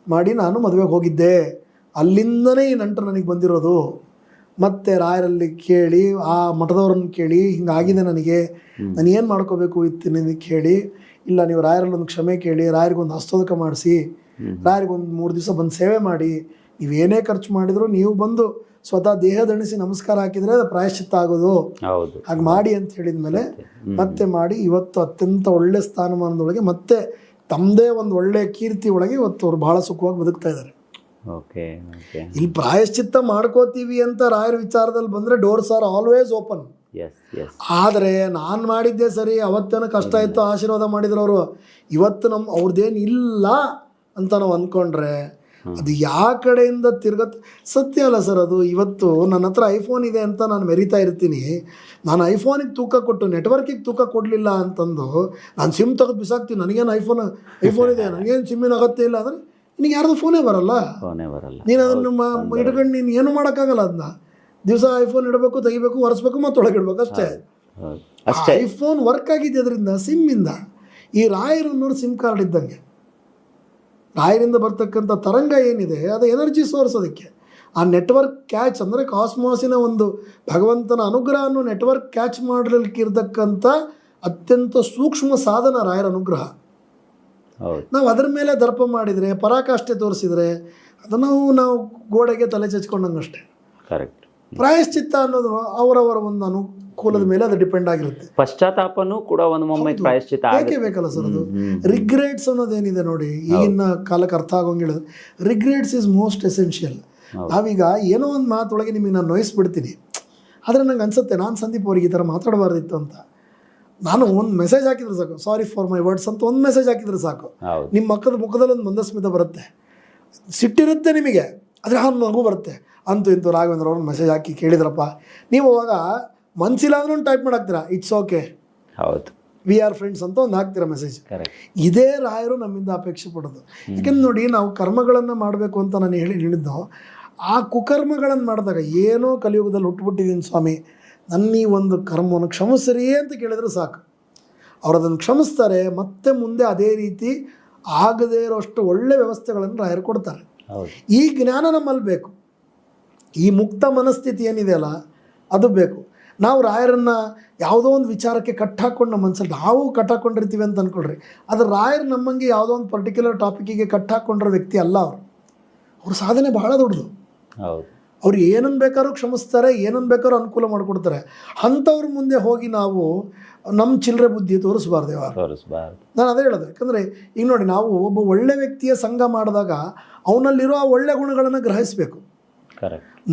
ಮಾಡಿ ನಾನು ಮದುವೆಗೆ ಹೋಗಿದ್ದೆ, ಅಲ್ಲಿಂದನೇ ಈ ನಂಟು ನನಗೆ ಬಂದಿರೋದು. ಮತ್ತು ರಾಯರಲ್ಲಿ ಕೇಳಿ, ಆ ಮಠದವ್ರನ್ನ ಕೇಳಿ, ಹಿಂಗಾಗಿದೆ ನನಗೆ, ನಾನು ಏನು ಮಾಡ್ಕೋಬೇಕು ಇತ್ತು ಕೇಳಿ, ಇಲ್ಲ ನೀವು ರಾಯರಲ್ಲೊಂದು ಕ್ಷಮೆ ಕೇಳಿ, ರಾಯರಿಗೊಂದು ಹಸ್ತೋದಕ ಮಾಡಿಸಿ, ರಾಯರಿಗೊಂದು 3 ದಿವಸ ಬಂದು ಸೇವೆ ಮಾಡಿ, ನೀವೇನೇ ಖರ್ಚು ಮಾಡಿದ್ರು ನೀವು ಬಂದು ಸ್ವತಃ ದೇಹ ದಣಿಸಿ ನಮಸ್ಕಾರ ಹಾಕಿದರೆ ಅದು ಪ್ರಾಯಶ್ಚಿತ್ತ ಆಗೋದು, ಹಾಗೆ ಮಾಡಿ ಅಂತ ಹೇಳಿದ ಮೇಲೆ ಮತ್ತೆ ಮಾಡಿ, ಇವತ್ತು ಅತ್ಯಂತ ಒಳ್ಳೆ ಸ್ಥಾನಮಾನದೊಳಗೆ ಮತ್ತೆ ತಮ್ಮದೇ ಒಂದು ಒಳ್ಳೆ ಕೀರ್ತಿ ಒಳಗೆ ಇವತ್ತು ಅವ್ರು ಭಾಳ ಸುಖವಾಗಿ ಬದುಕ್ತಾ ಇದ್ದಾರೆ. Okay okay. ಇಲ್ಲಿ ಪ್ರಾಯಶ್ಚಿತ್ತ ಮಾಡ್ಕೋತೀವಿ ಅಂತ ರಾಯರ ವಿಚಾರದಲ್ಲಿ ಬಂದರೆ doors are always open. Yes yes. ಆದರೆ ನಾನು ಮಾಡಿದ್ದೆ ಸರಿ, ಅವತ್ತೇನೋ ಕಷ್ಟ ಇತ್ತು ಆಶೀರ್ವಾದ ಮಾಡಿದ್ರು ಅವರು, ಇವತ್ತು ಅವ್ರದ್ದೇನು ಇಲ್ಲ ಅಂತ ನಾವು ಅಂದ್ಕೊಂಡ್ರೆ ಅದು ಯಾವ ಕಡೆಯಿಂದ ತಿರ್ಗತ್ತೆ. ಸತ್ಯ ಅಲ್ಲ ಸರ್ ಅದು. ಇವತ್ತು ನನ್ನ ಹತ್ರ ಐಫೋನ್ ಇದೆ ಅಂತ ನಾನು ಮೆರಿತಾ ಇರ್ತೀನಿ, ನಾನು ಐಫೋನಿಗೆ ತೂಕ ಕೊಟ್ಟು ನೆಟ್ವರ್ಕಿಗೆ ತೂಕ ಕೊಡಲಿಲ್ಲ ಅಂತಂದು ನಾನು ಸಿಮ್ ತೆಗೆದು ಬಿಸಾಕ್ತೀನಿ. ನನಗೇನು ಐಫೋನ್ ಇದೆ, ನನಗೇನು ಸಿಮ್ಮಿನ ಅಗತ್ಯ ಇಲ್ಲ ಅಂದರೆ ನಿನಗೆ ಯಾರ್ದು ಫೋನೇ ಬರಲ್ಲ. ನೀನು ಅದನ್ನು ಇಟ್ಕೊಂಡು ನೀನು ಏನು ಮಾಡೋಕ್ಕಾಗಲ್ಲ. ಅದನ್ನ ದಿವಸ ಐಫೋನ್ ಇಡಬೇಕು, ತೆಗಿಬೇಕು, ಒರೆಸ್ಬೇಕು, ಮತ್ತೊಳಗೆ ಇಡಬೇಕು ಅಷ್ಟೇ. ಐಫೋನ್ ವರ್ಕ್ ಆಗಿದೆ ಅದರಿಂದ, ಸಿಮ್ಮಿಂದ. ಈ ರಾಯರನ್ನೋರು ಸಿಮ್ ಕಾರ್ಡ್ ಇದ್ದಂಗೆ. ರಾಯರಿಂದ ಬರ್ತಕ್ಕಂಥ ತರಂಗ ಏನಿದೆ ಅದು ಎನರ್ಜಿ ಸೋರ್ಸ್. ಅದಕ್ಕೆ ಆ ನೆಟ್ವರ್ಕ್ ಕ್ಯಾಚ್ ಅಂದರೆ ಕಾಸ್ಮಾಸಿನ ಒಂದು ಭಗವಂತನ ಅನುಗ್ರಹ ಅನ್ನೋ ನೆಟ್ವರ್ಕ್ ಕ್ಯಾಚ್ ಮಾಡಲಿಕ್ಕೆ ಇರತಕ್ಕಂಥ ಅತ್ಯಂತ ಸೂಕ್ಷ್ಮ ಸಾಧನ ರಾಯರ ಅನುಗ್ರಹ. ನಾವು ಅದರ ಮೇಲೆ ದರ್ಪ ಮಾಡಿದರೆ, ಪರಾಕಾಷ್ಠೆ ತೋರಿಸಿದರೆ ಅದನ್ನು ನಾವು ಗೋಡೆಗೆ ತಲೆ ಚಚ್ಕೊಂಡಂಗೆ ಅಷ್ಟೇ. ಕರೆಕ್ಟ್. ಪ್ರಾಯಶ್ಚಿತ್ತ ಅನ್ನೋದು ಅವರವರ ಒಂದು ಅನುಕೂಲದ ಮೇಲೆ ಅದು ಡಿಪೆಂಡ್ ಆಗಿರುತ್ತೆ. ಪಶ್ಚಾತ್ತಾಪನೂ ಕೂಡ ಒಂದು ಪ್ರಾಯಶ್ಚಿತ್ತ ಬೇಕೇ ಬೇಕಲ್ಲ ಸರ್ ಅದು. ರಿಗ್ರೆಟ್ಸ್ ಅನ್ನೋದೇನಿದೆ ನೋಡಿ, ಈಗಿನ ಕಾಲಕ್ಕೆ ಅರ್ಥ ಆಗೋಂಗೆ ಹೇಳೋದು, ರಿಗ್ರೆಟ್ಸ್ ಇಸ್ ಮೋಸ್ಟ್ ಎಸೆನ್ಷಿಯಲ್. ನಾವೀಗ ಏನೋ ಒಂದು ಮಾತೊಳಗೆ ನಿಮಗೆ ನಾನು ನೋಯಿಸ್ಬಿಡ್ತೀನಿ, ಆದರೆ ನಂಗೆ ಅನ್ಸುತ್ತೆ ನಾನು ಸಂದೀಪ್ ಅವ್ರಿಗೆ ಈ ಥರ ಮಾತಾಡಬಾರ್ದಿತ್ತು ಅಂತ. ನಾನು ಒಂದು ಮೆಸೇಜ್ ಹಾಕಿದ್ರೆ ಸಾಕು, ಸಾರಿ ಫಾರ್ ಮೈ ವರ್ಡ್ಸ್ ಅಂತ ಒಂದು ಮೆಸೇಜ್ ಹಾಕಿದ್ರೆ ಸಾಕು, ನಿಮ್ಮ ಮುಖದಲ್ಲಿ ಒಂದು ಮಂದಸ್ಮಿತ ಬರುತ್ತೆ. ಸಿಟ್ಟಿರುತ್ತೆ ನಿಮಗೆ, ಆದರೆ ಆ ಮಗು ಬರುತ್ತೆ. ಅಂತೂ ಇಂತೂ ರಾಘವೇಂದ್ರ ಅವ್ರನ್ನ ಮೆಸೇಜ್ ಹಾಕಿ ಕೇಳಿದ್ರಪ್ಪ, ನೀವು ಅವಾಗ ಮನಸ್ಸಿಲ್ಲ ಅಂದ್ರೂ ಟೈಪ್ ಮಾಡಾಕ್ತೀರಾ, ಇಟ್ಸ್ ಓಕೆ, ಹೌದು, ವಿ ಆರ್ ಫ್ರೆಂಡ್ಸ್ ಅಂತ ಒಂದು ಹಾಕ್ತೀರಾ ಮೆಸೇಜ್. ಇದೇ ರಾಯರು ನಮ್ಮಿಂದ ಅಪೇಕ್ಷೆ ಪಡೋದು. ಯಾಕೆಂದ್ರೆ ನೋಡಿ, ನಾವು ಕರ್ಮಗಳನ್ನು ಮಾಡಬೇಕು ಅಂತ ನಾನು ಹೇಳಿದ್ದು, ಆ ಕುಕರ್ಮಗಳನ್ನು ಮಾಡಿದಾಗ ಏನೋ ಕಲಿಯುಗದಲ್ಲಿ ಹುಟ್ಟುಬಿಟ್ಟಿದ್ದೀನಿ ಸ್ವಾಮಿ, ನನ್ನ ಈ ಒಂದು ಕರ್ಮವನ್ನು ಕ್ಷಮಿಸ್ರಿ ಅಂತ ಕೇಳಿದ್ರೆ ಸಾಕು, ಅವ್ರು ಅದನ್ನು ಕ್ಷಮಿಸ್ತಾರೆ. ಮತ್ತೆ ಮುಂದೆ ಅದೇ ರೀತಿ ಆಗದೇ ಇರೋಷ್ಟು ಒಳ್ಳೆ ವ್ಯವಸ್ಥೆಗಳನ್ನು ರಾಯರು ಕೊಡ್ತಾರೆ. ಈ ಜ್ಞಾನ ನಮ್ಮಲ್ಲಿ ಬೇಕು. ಈ ಮುಕ್ತ ಮನಸ್ಥಿತಿ ಏನಿದೆಯಲ್ಲ ಅದು ಬೇಕು. ನಾವು ರಾಯರನ್ನು ಯಾವುದೋ ಒಂದು ವಿಚಾರಕ್ಕೆ ಕಟ್ಟಾಕೊಂಡು ನಮ್ಮ ಮನಸ್ಸಲ್ಲಿ ನಾವು ಕಟ್ಟಾಕೊಂಡಿರ್ತೀವಿ ಅಂತ ಅಂದ್ಕೊಳ್ರಿ, ಆದರೆ ರಾಯರು ನಮ್ಮಂಗೆ ಯಾವುದೋ ಒಂದು ಪರ್ಟಿಕ್ಯುಲರ್ ಟಾಪಿಕ್ಕಿಗೆ ಕಟ್ಟಾಕೊಂಡಿರೋ ವ್ಯಕ್ತಿ ಅಲ್ಲ ಅವರು. ಅವ್ರ ಸಾಧನೆ ಬಹಳ ದೊಡ್ಡದು. ಅವ್ರು ಏನನ್ನು ಬೇಕಾದ್ರೂ ಕ್ಷಮಿಸ್ತಾರೆ, ಏನನ್ನು ಬೇಕಾದ್ರೂ ಅನುಕೂಲ ಮಾಡಿಕೊಡ್ತಾರೆ. ಅಂಥವ್ರ ಮುಂದೆ ಹೋಗಿ ನಾವು ನಮ್ಮ ಚಿಲ್ಲರೆ ಬುದ್ಧಿ ತೋರಿಸ್ಬಾರ್ದು. ನಾನು ಅದೇ ಹೇಳೋದು. ಯಾಕಂದರೆ ಈಗ ನೋಡಿ, ನಾವು ಒಬ್ಬ ಒಳ್ಳೆ ವ್ಯಕ್ತಿಯ ಸಂಘ ಮಾಡಿದಾಗ ಅವನಲ್ಲಿರೋ ಆ ಒಳ್ಳೆ ಗುಣಗಳನ್ನು ಗ್ರಹಿಸಬೇಕು.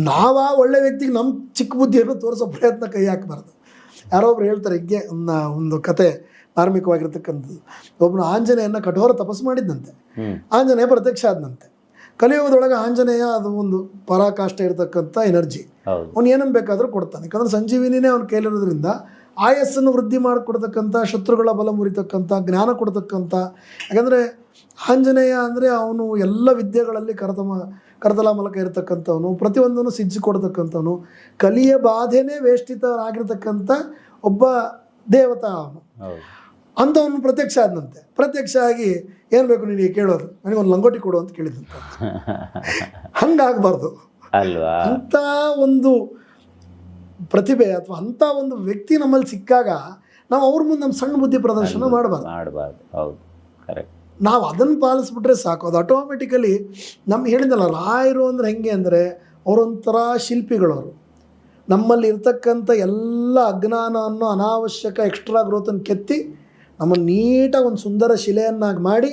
ನಾವು ಆ ಒಳ್ಳೆ ವ್ಯಕ್ತಿಗೆ ನಮ್ಮ ಚಿಕ್ಕ ಬುದ್ಧಿಯನ್ನು ತೋರಿಸೋ ಪ್ರಯತ್ನ ಕೈ ಹಾಕಬಾರ್ದು. ಯಾರೋ ಒಬ್ರು ಹೇಳ್ತಾರೆ, ಹೀಗೆ ಒಂದು ಕತೆ ಧಾರ್ಮಿಕವಾಗಿರ್ತಕ್ಕಂಥದ್ದು. ಒಬ್ಬನು ಆಂಜನೇಯನ ಕಠೋರ ತಪಸ್ಸು ಮಾಡಿದ್ದಂತೆ. ಆಂಜನೇಯ ಪ್ರತ್ಯಕ್ಷ ಆದನಂತೆ. ಕಲಿಯುಗದೊಳಗೆ ಆಂಜನೇಯ ಅದು ಒಂದು ಪರಾಕಾಷ್ಠೆ ಇರತಕ್ಕಂಥ ಎನರ್ಜಿ. ಅವ್ನು ಏನನ್ನು ಬೇಕಾದರೂ ಕೊಡ್ತಾನೆ. ಯಾಕಂದರೆ ಸಂಜೀವಿನಿನೇ ಅವ್ನ ಕೈಲಿರೋದ್ರಿಂದ ಆಯಸ್ಸನ್ನು ವೃದ್ಧಿ ಮಾಡಿಕೊಡ್ತಕ್ಕಂಥ, ಶತ್ರುಗಳ ಬಲ ಮುರಿತಕ್ಕಂಥ, ಜ್ಞಾನ ಕೊಡ್ತಕ್ಕಂಥ. ಯಾಕಂದರೆ ಆಂಜನೇಯ ಅಂದರೆ ಅವನು ಎಲ್ಲ ವಿದ್ಯೆಗಳಲ್ಲಿ ಕರತಲ ಮೂಲಕ ಇರತಕ್ಕಂಥವನು, ಪ್ರತಿಯೊಂದನ್ನು ಸಿದ್ಧಿಸಿಕೊಡ್ತಕ್ಕಂಥವನು, ಕಲಿಯ ಬಾಧೆನೇ ವೇಷ್ಟಿತರಾಗಿರ್ತಕ್ಕಂಥ ಒಬ್ಬ ದೇವತಾ ಅವನು. ಅಂಥವನು ಪ್ರತ್ಯಕ್ಷ ಆದನಂತೆ. ಪ್ರತ್ಯಕ್ಷ ಆಗಿ ಏನು ಬೇಕು ನಿನಗೆ ಕೇಳೋದು, ನನಗೊಂದು ಲಂಗೋಟಿ ಕೊಡು ಅಂತ ಕೇಳಿದಂತೆ. ಹಂಗಾಗಬಾರ್ದು ಅಲ್ವಾ? ಅಂಥ ಒಂದು ಪ್ರತಿಭೆ ಅಥವಾ ಅಂಥ ಒಂದು ವ್ಯಕ್ತಿ ನಮ್ಮಲ್ಲಿ ಸಿಕ್ಕಾಗ ನಾವು ಅವ್ರ ಮುಂದೆ ನಮ್ಮ ಸಣ್ಣ ಬುದ್ಧಿ ಪ್ರದರ್ಶನ ಮಾಡಬಾರ್ದು. ಹೌದು, ಕರೆಕ್ಟ್. ನಾವು ಅದನ್ನು ಪಾಲಿಸ್ಬಿಟ್ರೆ ಸಾಕು. ಅದು ಆಟೋಮೆಟಿಕಲಿ ನಮ್ಗೆ ಹೇಳಿದ್ನಲ್ಲ, ರಾಯರು ಅಂದರೆ ಹೆಂಗೆ ಅಂದರೆ ಅವರೊಂಥರ ಶಿಲ್ಪಿಗಳವರು. ನಮ್ಮಲ್ಲಿ ಇರ್ತಕ್ಕಂಥ ಎಲ್ಲ ಅಜ್ಞಾನ ಅನ್ನೋ ಅನಾವಶ್ಯಕ ಎಕ್ಸ್ಟ್ರಾ ಗ್ರೋತನ್ನು ಕೆತ್ತಿ ನಮ್ಮನ್ನು ನೀಟಾಗಿ ಒಂದು ಸುಂದರ ಶಿಲೆಯನ್ನಾಗಿ ಮಾಡಿ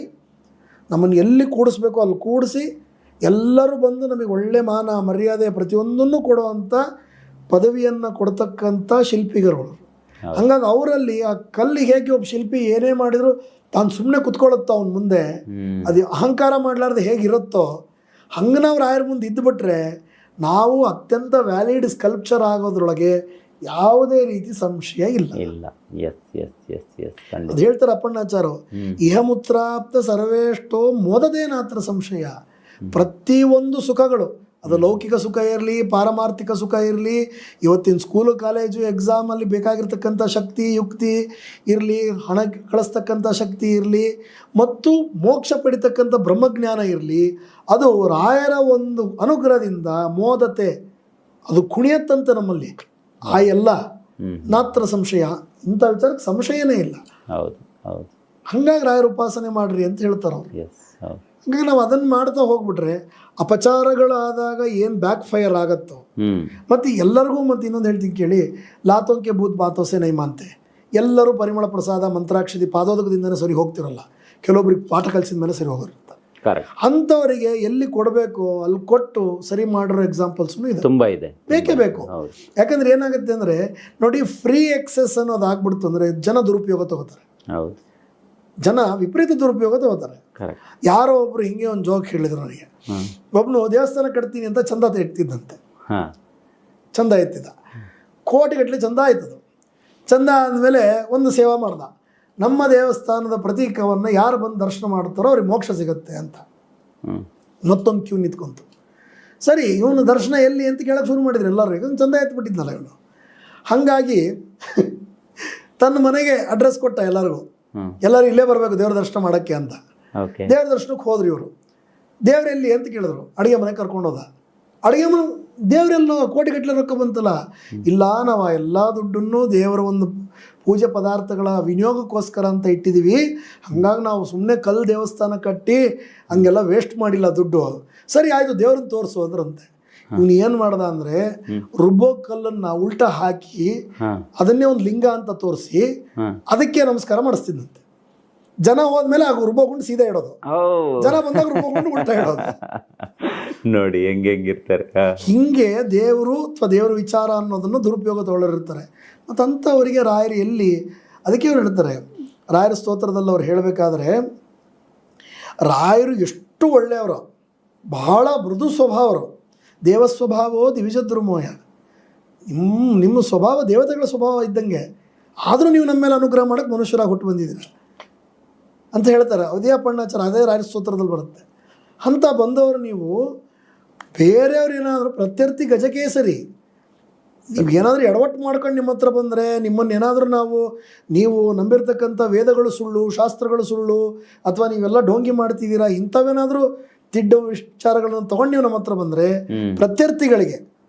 ನಮ್ಮನ್ನು ಎಲ್ಲಿ ಕೂಡಿಸ್ಬೇಕು ಅಲ್ಲಿ ಕೂಡಿಸಿ ಎಲ್ಲರೂ ಬಂದು ನಮಗೆ ಒಳ್ಳೆ ಮಾನ ಮರ್ಯಾದೆ ಪ್ರತಿಯೊಂದನ್ನು ಕೊಡುವಂಥ ಪದವಿಯನ್ನು ಕೊಡ್ತಕ್ಕಂಥ ಶಿಲ್ಪಿಗರುಗಳು. ಹಂಗಾಗಿ ಅವರಲ್ಲಿ ಆ ಕಲ್ಲಿಗೆ ಹೇಗೆ ಒಬ್ಬ ಶಿಲ್ಪಿ ಏನೇ ಮಾಡಿದರೂ ತಾನು ಸುಮ್ಮನೆ ಕುತ್ಕೊಳ್ಳುತ್ತೋ ಅವನ ಮುಂದೆ, ಅದು ಅಹಂಕಾರ ಮಾಡಲಾರ್ದು ಹೇಗಿರುತ್ತೋ ಹಂಗೆ ನಾವು ರಾಯರ ಮುಂದೆ ಇದ್ದುಬಿಟ್ರೆ ನಾವು ಅತ್ಯಂತ ವ್ಯಾಲಿಡ್ ಸ್ಕಲ್ಪ್ಚರ್ ಆಗೋದ್ರೊಳಗೆ ಯಾವುದೇ ರೀತಿ ಸಂಶಯ ಇಲ್ಲ. ಅದು ಹೇಳ್ತಾರೆ ಅಪ್ಪಣ್ಣಾಚಾರು, ಇಹಮುತ್ರಾಪ್ತ ಸರ್ವೇಷ್ಟೋ ಮೋದದೇನಾತ್ರ ಸಂಶಯ. ಪ್ರತಿಯೊಂದು ಸುಖಗಳು, ಅದು ಲೌಕಿಕ ಸುಖ ಇರಲಿ, ಪಾರಮಾರ್ಥಿಕ ಸುಖ ಇರಲಿ, ಇವತ್ತಿನ ಸ್ಕೂಲು ಕಾಲೇಜು ಎಕ್ಸಾಮಲ್ಲಿ ಬೇಕಾಗಿರ್ತಕ್ಕಂಥ ಶಕ್ತಿ ಯುಕ್ತಿ ಇರಲಿ, ಹಣ ಕಳಿಸ್ತಕ್ಕಂಥ ಶಕ್ತಿ ಇರಲಿ, ಮತ್ತು ಮೋಕ್ಷ ಪಡಿತಕ್ಕಂಥ ಬ್ರಹ್ಮಜ್ಞಾನ ಇರಲಿ, ಅದು ರಾಯರ ಒಂದು ಅನುಗ್ರಹದಿಂದ ಮೋದತೆ ಅದು ಕುಣಿಯತ್ತಂತೆ ನಮ್ಮಲ್ಲಿ. ಆ ಎಲ್ಲ ನಾತ್ರ ಸಂಶಯ, ಇಂಥ ವಿಚಾರಕ್ಕೆ ಸಂಶಯನೇ ಇಲ್ಲ. ಹಂಗಾಗಿ ರಾಯರ ಉಪಾಸನೆ ಮಾಡ್ರಿ ಅಂತ ಹೇಳ್ತಾರೆ ಅವರು. ಹಂಗಾಗಿ ನಾವು ಅದನ್ನು ಮಾಡ್ತಾ ಹೋಗ್ಬಿಟ್ರೆ ಅಪಚಾರಗಳಾದಾಗ ಏನು ಬ್ಯಾಕ್ ಫೈರ್ ಆಗತ್ತೋ, ಮತ್ತು ಎಲ್ಲರಿಗೂ ಮತ್ತು ಇನ್ನೊಂದು ಹೇಳ್ತೀನಿ ಕೇಳಿ, ಲಾತೋಂಕೆ ಭೂತ್ ಬಾತೋಸೆ ನೈಮಾಂತೆ. ಎಲ್ಲರೂ ಪರಿಮಳ ಪ್ರಸಾದ ಮಂತ್ರಾಕ್ಷರಿ ಪಾದೋದಕದಿಂದನೇ ಸರಿ ಹೋಗ್ತಿರಲ್ಲ, ಕೆಲವೊಬ್ರಿಗೆ ಪಾಠ ಕಲಿಸಿದ ಮೇಲೆ ಸರಿ ಹೋಗಿರುತ್ತೆ. ಕರೆಕ್ಟ್. ಅಂಥವರಿಗೆ ಎಲ್ಲಿ ಕೊಡಬೇಕು ಅಲ್ಲಿ ಕೊಟ್ಟು ಸರಿ ಮಾಡಿರೋ ಎಕ್ಸಾಂಪಲ್ಸ್ನು ಇದೆ, ತುಂಬಾ ಇದೆ, ಬೇಕೇ ಬೇಕು. ಹೌದು. ಯಾಕಂದ್ರೆ ಏನಾಗುತ್ತೆ ಅಂದರೆ ನೋಡಿ, ಫ್ರೀ ಎಕ್ಸೆಸ್ ಅನ್ನೋದು ಆಗ್ಬಿಡ್ತು ಅಂದರೆ ಜನ ದುರುಪಯೋಗ ತಗೋತಾರೆ, ಹೌದು, ಜನ ವಿಪರೀತ ದುರುಪಯೋಗ ತಗೋತಾರೆ. ಕರೆಕ್ಟ್. ಯಾರೋ ಒಬ್ರು ಹಿಂಗೆ ಒಂದು ಜೋಕ್ ಹೇಳಿದ್ರು ನನಗೆ. ಒಬ್ಬನು ದೇವಸ್ಥಾನ ಕಟ್ತೀನಿ ಅಂತ ಚಂದ ಎತ್ತಿದ್ದಂತೆ, ಚಂದ ಎತ್ತಿದ, ಕೋಟಿಗಟ್ಟಲೆ ಚಂದ ಆಯ್ತದು. ಚಂದ ಆದಮೇಲೆ ಒಂದು ಸೇವಾ ಮಾಡ್ದ, ನಮ್ಮ ದೇವಸ್ಥಾನದ ಪ್ರತೀಕವನ್ನು ಯಾರು ಬಂದು ದರ್ಶನ ಮಾಡ್ತಾರೋ ಅವ್ರಿಗೆ ಮೋಕ್ಷ ಸಿಗುತ್ತೆ ಅಂತ. ಮತ್ತೊಂದು ಕ್ಯೂ ನಿಂತ್ಕೊಂತು. ಸರಿ, ಇವನು ದರ್ಶನ ಎಲ್ಲಿ ಅಂತ ಕೇಳಕ್ಕೆ ಶುರು ಮಾಡಿದ್ರು ಎಲ್ಲರೂ. ಈಗ ಚಂದ ಎತ್ಬಿಟ್ಟಿದ್ನಲ್ಲ ಇವನು. ಹಾಗಾಗಿ ತನ್ನ ಮನೆಗೆ ಅಡ್ರೆಸ್ ಕೊಟ್ಟ ಎಲ್ಲರಿಗೂ, ಎಲ್ಲರೂ ಇಲ್ಲೇ ಬರಬೇಕು ದೇವ್ರ ದರ್ಶನ ಮಾಡೋಕ್ಕೆ ಅಂತ. ದೇವ್ರ ದರ್ಶನಕ್ಕೆ ಹೋದ್ರು ಇವರು. ದೇವರೆಲ್ಲಿ ಅಂತ ಕೇಳಿದ್ರು, ಅಡುಗೆ ಮನೆಗೆ ಕರ್ಕೊಂಡು ಹೋದ. ಅಡುಗೆ ಮನೆ ದೇವರೆಲ್ಲೋ ಕೋಟಿಗಟ್ಟಲೆ ರೊಕ್ಕ ಬಂತಲ್ಲ. ಇಲ್ಲ, ನಾವು ಎಲ್ಲ ದುಡ್ಡನ್ನು ದೇವರ ಒಂದು ಪೂಜೆ ಪದಾರ್ಥಗಳ ವಿನಿಯೋಗಕ್ಕೋಸ್ಕರ ಅಂತ ಇಟ್ಟಿದ್ದೀವಿ, ಹಂಗಾಗಿ ನಾವು ಸುಮ್ಮನೆ ಕಲ್ಲು ದೇವಸ್ಥಾನ ಕಟ್ಟಿ ಹಂಗೆಲ್ಲ ವೇಸ್ಟ್ ಮಾಡಿಲ್ಲ ದುಡ್ಡು. ಸರಿ ಆಯಿತು, ದೇವ್ರನ್ನ ತೋರಿಸು ಅಂದ್ರಂತೆ. ಇವನು ಏನು ಮಾಡ್ದ ಅಂದರೆ ರುಬ್ಬೋ ಕಲ್ಲನ್ನು ಉಲ್ಟಾ ಹಾಕಿ ಅದನ್ನೇ ಒಂದು ಲಿಂಗ ಅಂತ ತೋರಿಸಿ ಅದಕ್ಕೆ ನಮಸ್ಕಾರ ಮಾಡಿಸ್ತಿದ್ದಂತೆ. ಜನ ಹೋದ್ಮೇಲೆ ಆಗ ರುಬ್ಬೋಕೊಂಡು ಸೀದಾ ಇಡೋದು, ಜನ ಬಂದಾಗ ರುಬ್ಬೋಕೊಂಡು ಉಲ್ಟಾ ಇಡೋದು. ನೋಡಿ ಹೆಂಗಿರ್ತಾರೆ. ಹಿಂಗೆ ದೇವರು ಅಥವಾ ದೇವರ ವಿಚಾರ ಅನ್ನೋದನ್ನು ದುರುಪಯೋಗ ತಗೊಳ್ಳೋರಿರ್ತಾರೆ. ಮತ್ತು ಅಂಥವರಿಗೆ ರಾಯರು ಎಲ್ಲಿ, ಅದಕ್ಕೆ ಅವ್ರು ಹೇಳ್ತಾರೆ ರಾಯರ ಸ್ತೋತ್ರದಲ್ಲಿ ಅವ್ರು ಹೇಳಬೇಕಾದ್ರೆ, ರಾಯರು ಎಷ್ಟು ಒಳ್ಳೆಯವರು, ಬಹಳ ಮೃದು ಸ್ವಭಾವರು. ದೇವ ಸ್ವಭಾವೋ ದಿವಿಜದ್ರುಮೋಯ. ನಿಮ್ಮ ಸ್ವಭಾವ ದೇವತೆಗಳ ಸ್ವಭಾವ ಇದ್ದಂಗೆ, ಆದರೂ ನೀವು ನಮ್ಮ ಮೇಲೆ ಅನುಗ್ರಹ ಮಾಡೋಕ್ಕೆ ಮನುಷ್ಯರಾಗಿ ಹುಟ್ಟು ಬಂದಿದ್ದೀರ ಅಂತ ಹೇಳ್ತಾರೆ. ಅವಧಿಯಪ್ಪಣ್ಣಾಚಾರ ಅದೇ ರಾಯರ ಸ್ತೋತ್ರದಲ್ಲಿ ಬರುತ್ತೆ. ಅಂಥ ಬಂದವರು ನೀವು ಬೇರೆಯವ್ರು ಏನಾದರೂ ಪ್ರತ್ಯರ್ಥಿ ಗಜಕೇಸರಿ, ನೀವು ಏನಾದರೂ ಎಡವಟ್ಟು ಮಾಡ್ಕೊಂಡು ನಿಮ್ಮ ಹತ್ರ ಬಂದರೆ, ನಿಮ್ಮನ್ನು ಏನಾದರೂ ನೀವು ನಂಬಿರ್ತಕ್ಕಂಥ ವೇದಗಳು ಸುಳ್ಳು, ಶಾಸ್ತ್ರಗಳು ಸುಳ್ಳು, ಅಥವಾ ನೀವೆಲ್ಲ ಡೋಂಗಿ ಮಾಡ್ತಿದ್ದೀರಾ, ಇಂಥವೇನಾದರೂ ತಿಡ್ಡ ವಿಚಾರಗಳನ್ನು ತೊಗೊಂಡು ನೀವು ನಮ್ಮ ಹತ್ರ ಬಂದರೆ, ಪ್ರತ್ಯರ್ಥಿಗಳಿಗೆ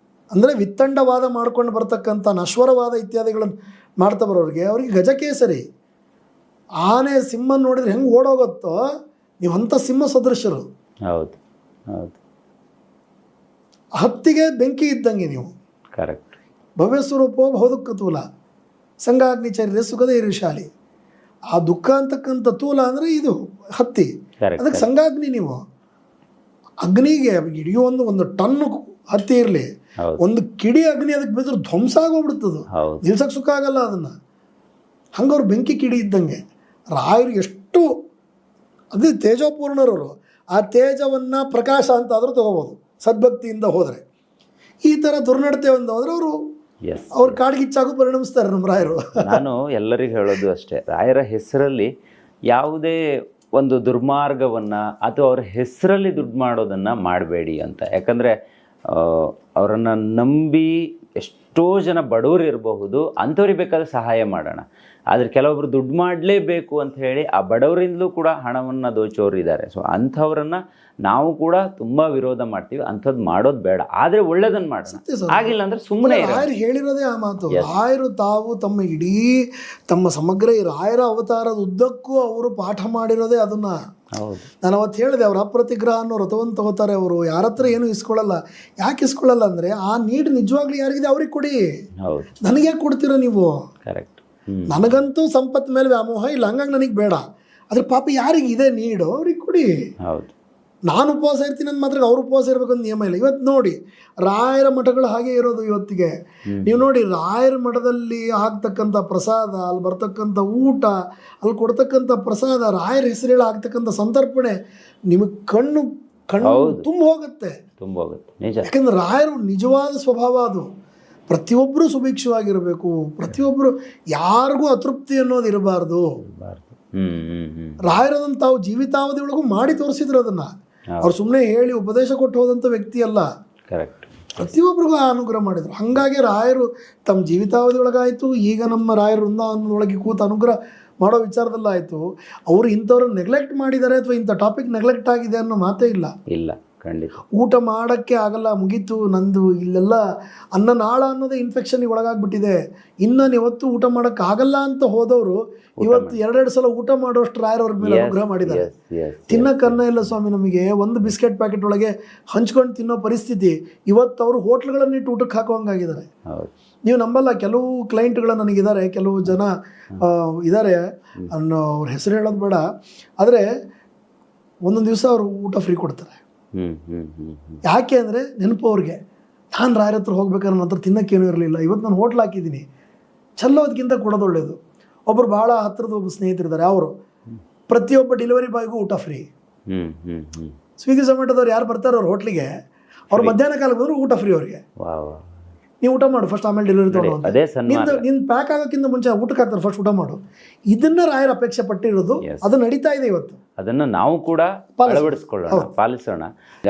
ಅಂದರೆ ವಿತ್ತಂಡವಾದ ಮಾಡ್ಕೊಂಡು ಬರ್ತಕ್ಕಂಥ ನಶ್ವರವಾದ ಇತ್ಯಾದಿಗಳನ್ನು ಮಾಡ್ತಾ ಬರೋರಿಗೆ ಅವ್ರಿಗೆ ಗಜಕೇಸರಿ. ಆನೆ ಸಿಂಹ ನೋಡಿದ್ರೆ ಹೆಂಗೆ ಓಡೋಗುತ್ತೋ, ನೀವು ಅಂಥ ಸಿಂಹ ಸದೃಶರು. ಹೌದು, ಹೌದು. ಹತ್ತಿಗೆ ಬೆಂಕಿ ಇದ್ದಂಗೆ ನೀವು. ಕರೆಕ್ಟ್. ಭವ್ಯ ಸ್ವರೂಪೋ ಬಹುದುಃಖ ತೂಲ ಸಂಗಾಗ್ನಿಚರ್ಯ ಸುಖದ ಇರುಶಾಲಿ. ಆ ದುಃಖ ಅಂತಕ್ಕಂಥ ತೂಲ ಅಂದರೆ ಇದು ಹತ್ತಿ, ಅದಕ್ಕೆ ಸಂಗಾಗ್ನಿ. ನೀವು ಅಗ್ನಿಗೆ ಹಿಡಿಯೋ ಒಂದು ಟನ್ನು ಹತ್ತಿ ಇರಲಿ, ಒಂದು ಕಿಡಿ ಅಗ್ನಿ ಅದಕ್ಕೆ ಬಿದ್ದರೆ ಧ್ವಂಸ ಆಗೋಗ್ಬಿಡ್ತದು, ನಿಲ್ಸಕ್ಕೆ ಸುಖ ಆಗಲ್ಲ ಅದನ್ನು. ಹಂಗವ್ರು ಬೆಂಕಿ ಕಿಡಿ ಇದ್ದಂಗೆ. ರಾಯರು ಎಷ್ಟು ಅದೇ ತೇಜೋಪೂರ್ಣರವರು, ಆ ತೇಜವನ್ನು ಪ್ರಕಾಶ ಅಂತ ಆದರೂ ತಗೋಬೋದು ಸದ್ಭಕ್ತಿಯಿಂದ ಹೋದರೆ. ಈ ಥರ ದುರ್ನಡತೆ ಒಂದು ಹೋದರೆ ಅವ್ರ ಕಾಡ್ಗಿಚ್ಚಾಗೂ ಪರಿಣಮಿಸ್ತಾರೆ ನಮ್ಮ ರಾಯರು. ನಾನು ಎಲ್ಲರಿಗೂ ಹೇಳೋದು ಅಷ್ಟೇ, ರಾಯರ ಹೆಸರಲ್ಲಿ ಯಾವುದೇ ಒಂದು ದುರ್ಮಾರ್ಗವನ್ನು ಅಥವಾ ಅವ್ರ ಹೆಸರಲ್ಲಿ ದುಡ್ಡು ಮಾಡೋದನ್ನು ಮಾಡಬೇಡಿ ಅಂತ. ಯಾಕಂದರೆ ಅವರನ್ನು ನಂಬಿ ಎಷ್ಟೋ ಜನ ಬಡವರು ಇರಬಹುದು, ಅಂಥವ್ರಿಗೆ ಬೇಕಾದ್ರೆ ಸಹಾಯ ಮಾಡೋಣ. ಆದರೆ ಕೆಲವೊಬ್ರು ದುಡ್ಡು ಮಾಡಲೇಬೇಕು ಅಂತ ಹೇಳಿ ಆ ಬಡವರಿಂದಲೂ ಕೂಡ ಹಣವನ್ನು ದೋಚೋರು ಇದ್ದಾರೆ. ಸೊ ಅಂಥವ್ರನ್ನು ನಾವು ಕೂಡ ತುಂಬ ವಿರೋಧ ಮಾಡ್ತೀವಿ. ಅಂಥದ್ದು ಮಾಡೋದು ಬೇಡ, ಆದರೆ ಒಳ್ಳೇದನ್ನು ಮಾಡೋಣ. ಆಗಿಲ್ಲ ಅಂದರೆ ಸುಮ್ಮನೆ. ರಾಯರು ಹೇಳಿರೋದೇ ಆ ಮಾತು. ರಾಯರು ತಾವು ತಮ್ಮ ಸಮಗ್ರ ಈ ರಾಯರ ಅವತಾರದ ಉದ್ದಕ್ಕೂ ಅವರು ಪಾಠ ಮಾಡಿರೋದೇ ಅದನ್ನು. ನಾನು ಅವತ್ತು ಹೇಳಿದೆ, ಅವ್ರ ಅಪ್ರತಿಗ್ರಹ ಅನ್ನೋ ವ್ರತವನ್ನು ತಗೋತಾರೆ ಅವರು. ಯಾರ ಹತ್ರ ಏನು ಇಸ್ಕೊಳ್ಳಲ್ಲ. ಯಾಕೆ ಇಸ್ಕೊಳ್ಳಲ್ಲ ಅಂದರೆ ಆ ನೀಡು ನಿಜವಾಗ್ಲೂ ಯಾರಿಗಿದೆ ಅವ್ರಿಗೆ ಕೊಡಿ, ನನಗೆ ಕೊಡ್ತೀರ ನೀವು. ಕರೆಕ್ಟ್. ನನಗಂತೂ ಸಂಪತ್ತು ಮೇಲೆ ವ್ಯಾಮೋಹ ಇಲ್ಲ, ಹಂಗಾಗಿ ನನಗೆ ಬೇಡ. ಅದ್ರ ಪಾಪ ಯಾರಿಗಿದೆ ನೀಡು ಅವ್ರಿಗೆ ಕೊಡಿ. ನಾನು ಉಪವಾಸ ಇರ್ತೀನಿ ಅಂತ ಮಾತ್ರ ಅವ್ರು ಉಪವಾಸ ಇರಬೇಕಂತ ನಿಯಮ ಇಲ್ಲ. ಇವತ್ತು ನೋಡಿ ರಾಯರ ಮಠಗಳು ಹಾಗೆ ಇರೋದು ಇವತ್ತಿಗೆ. ನೀವು ನೋಡಿ ರಾಯರ ಮಠದಲ್ಲಿ ಆಗ್ತಕ್ಕಂಥ ಪ್ರಸಾದ, ಅಲ್ಲಿ ಬರ್ತಕ್ಕಂಥ ಊಟ, ಅಲ್ಲಿ ಕೊಡ್ತಕ್ಕಂಥ ಪ್ರಸಾದ, ರಾಯರ ಹೆಸರೇಳಿ ಆಗ್ತಕ್ಕಂಥ ಸಂತರ್ಪಣೆ ನಿಮಗೆ ಕಣ್ಣು ತುಂಬ ಹೋಗುತ್ತೆ. ಯಾಕಂದ್ರೆ ರಾಯರು ನಿಜವಾದ ಸ್ವಭಾವ ಅದು. ಪ್ರತಿಯೊಬ್ಬರು ಸುಭಿಕ್ಷವಾಗಿರಬೇಕು, ಪ್ರತಿಯೊಬ್ಬರು ಯಾರಿಗೂ ಅತೃಪ್ತಿ ಅನ್ನೋದು ಇರಬಾರ್ದು. ರಾಯರದನ್ನು ತಾವು ಜೀವಿತಾವಧಿ ಒಳಗೂ ಮಾಡಿ ತೋರಿಸಿದ್ರು ಅದನ್ನು. ಅವ್ರು ಸುಮ್ಮನೆ ಹೇಳಿ ಉಪದೇಶ ಕೊಟ್ಟು ಹೋದಂಥ ವ್ಯಕ್ತಿ ಅಲ್ಲ. ಪ್ರತಿಯೊಬ್ಬರಿಗೂ ಅನುಗ್ರಹ ಮಾಡಿದರು. ಹಾಗಾಗಿ ರಾಯರು ತಮ್ಮ ಜೀವಿತಾವಧಿ ಒಳಗಾಯಿತು, ಈಗ ನಮ್ಮ ರಾಯರು ವೃಂದಾವನದೊಳಗೆ ಕೂತು ಅನುಗ್ರಹ ಮಾಡೋ ವಿಚಾರದಲ್ಲಾಯಿತು. ಅವರು ಇಂಥವ್ರನ್ನ ನೆಗ್ಲೆಕ್ಟ್ ಮಾಡಿದ್ದಾರೆ ಅಥವಾ ಇಂಥ ಟಾಪಿಕ್ ನೆಗ್ಲೆಕ್ಟ್ ಆಗಿದೆ ಅನ್ನೋ ಮಾತೇ ಇಲ್ಲ. ಖಂಡಿತ. ಊಟ ಮಾಡೋಕ್ಕೆ ಆಗಲ್ಲ, ಮುಗೀತು ನಂದು, ಇಲ್ಲೆಲ್ಲ ಅನ್ನನಾಳ ಅನ್ನೋದೇ ಇನ್ಫೆಕ್ಷನ್ಗೆ ಒಳಗಾಗ್ಬಿಟ್ಟಿದೆ, ಇನ್ನು ಯಾವತ್ತೂ ಊಟ ಮಾಡೋಕ್ಕೆ ಆಗಲ್ಲ ಅಂತ ಹೋದವರು ಇವತ್ತು 2 ಸಲ ಊಟ ಮಾಡೋಷ್ಟು ರಾಯರವ್ರ ಮೇಲೆ ಅನುಗ್ರಹ ಮಾಡಿದ್ದಾರೆ. ತಿನ್ನಕ್ಕೆ ಅನ್ನ ಇಲ್ಲ ಸ್ವಾಮಿ, ನಮಗೆ ಒಂದು ಬಿಸ್ಕೆಟ್ ಪ್ಯಾಕೆಟ್ ಒಳಗೆ ಹಂಚ್ಕೊಂಡು ತಿನ್ನೋ ಪರಿಸ್ಥಿತಿ. ಇವತ್ತು ಅವರು ಹೋಟ್ಲ್ಗಳನ್ನಿಟ್ಟು ಊಟಕ್ಕೆ ಹಾಕುವಂಗಾಗಿದ್ದಾರೆ. ನೀವು ನಂಬಲ್ಲ, ಕೆಲವು ಕ್ಲೈಂಟ್ಗಳು ನನಗಿದ್ದಾರೆ, ಕೆಲವು ಜನ ಇದ್ದಾರೆ ಅನ್ನೋ ಅವ್ರ ಹೆಸರು ಹೇಳೋದು ಬೇಡ. ಆದರೆ ಒಂದೊಂದು ದಿವಸ ಅವರು ಊಟ ಫ್ರೀ ಕೊಡ್ತಾರೆ. ಹ್ಮ್ ಹ್ಮ್ ಹ್ಮ್ ಹ್ಮ್ ಯಾಕೆ ಅಂದರೆ ನೆನಪು ಅವ್ರಿಗೆ, ನಾನು ರಾಯರ ಹತ್ರ ಹೋಗ್ಬೇಕಾದ್ರೆ ನನ್ನ ಹತ್ರ ತಿನ್ನೋಕ್ಕೇನೂ ಇರಲಿಲ್ಲ, ಇವತ್ತು ನಾನು ಹೋಟ್ಲ್ ಹಾಕಿದ್ದೀನಿ, ಚೆಲ್ಲೋದಕ್ಕಿಂತ ಕೊಡೋದು ಒಳ್ಳೆಯದು. ಒಬ್ಬರು ಭಾಳ ಹತ್ತಿರದ ಒಬ್ಬ ಸ್ನೇಹಿತರಿದ್ದಾರೆ, ಅವರು ಪ್ರತಿಯೊಬ್ಬ ಡೆಲಿವರಿ ಬಾಯ್ಗೂ ಊಟ ಫ್ರೀ. ಹ್ಮ್ ಹ್ಮ್ ಹ್ಮ್ ಸ್ವಿಗ್ಗಿ ಝೊಮ್ಯಾಟೋದವ್ರು ಯಾರು ಬರ್ತಾರೆ ಅವ್ರ ಹೋಟ್ಲಿಗೆ, ಅವ್ರು ಮಧ್ಯಾಹ್ನ ಕಾಲಕ್ಕೆ ಬಂದರೂ ಊಟ ಫ್ರೀ ಅವ್ರಿಗೆ. ವಾ ವಾ. ನೀವು ಊಟ ಮಾಡು ಫಸ್ಟ್, ಆಮೇಲೆ ಡೆಲಿವರಿ ತೊಗೊಂಡು ಅಂತ. ಅದೇ ಸನ್ಮಾನ. ನಿನ್ನ ಪ್ಯಾಕ್ ಆಗೋಕ್ಕಿಂತ ಮುಂಚೆ ಊಟಕ್ಕೆ ಹಾಕ್ತಾರೆ, ಫಸ್ಟ್ ಊಟ ಮಾಡು. ಇದನ್ನ ರಾಯರ ಅಪೇಕ್ಷೆ ಪಟ್ಟಿರೋದು, ಅದು ನಡೀತಾ ಇದೆ ಇವತ್ತು. ಅದನ್ನು ನಾವು ಕೂಡ ಅಳವಡಿಸ್ಕೊಳ್ಳೋಣ, ಪಾಲಿಸೋಣ.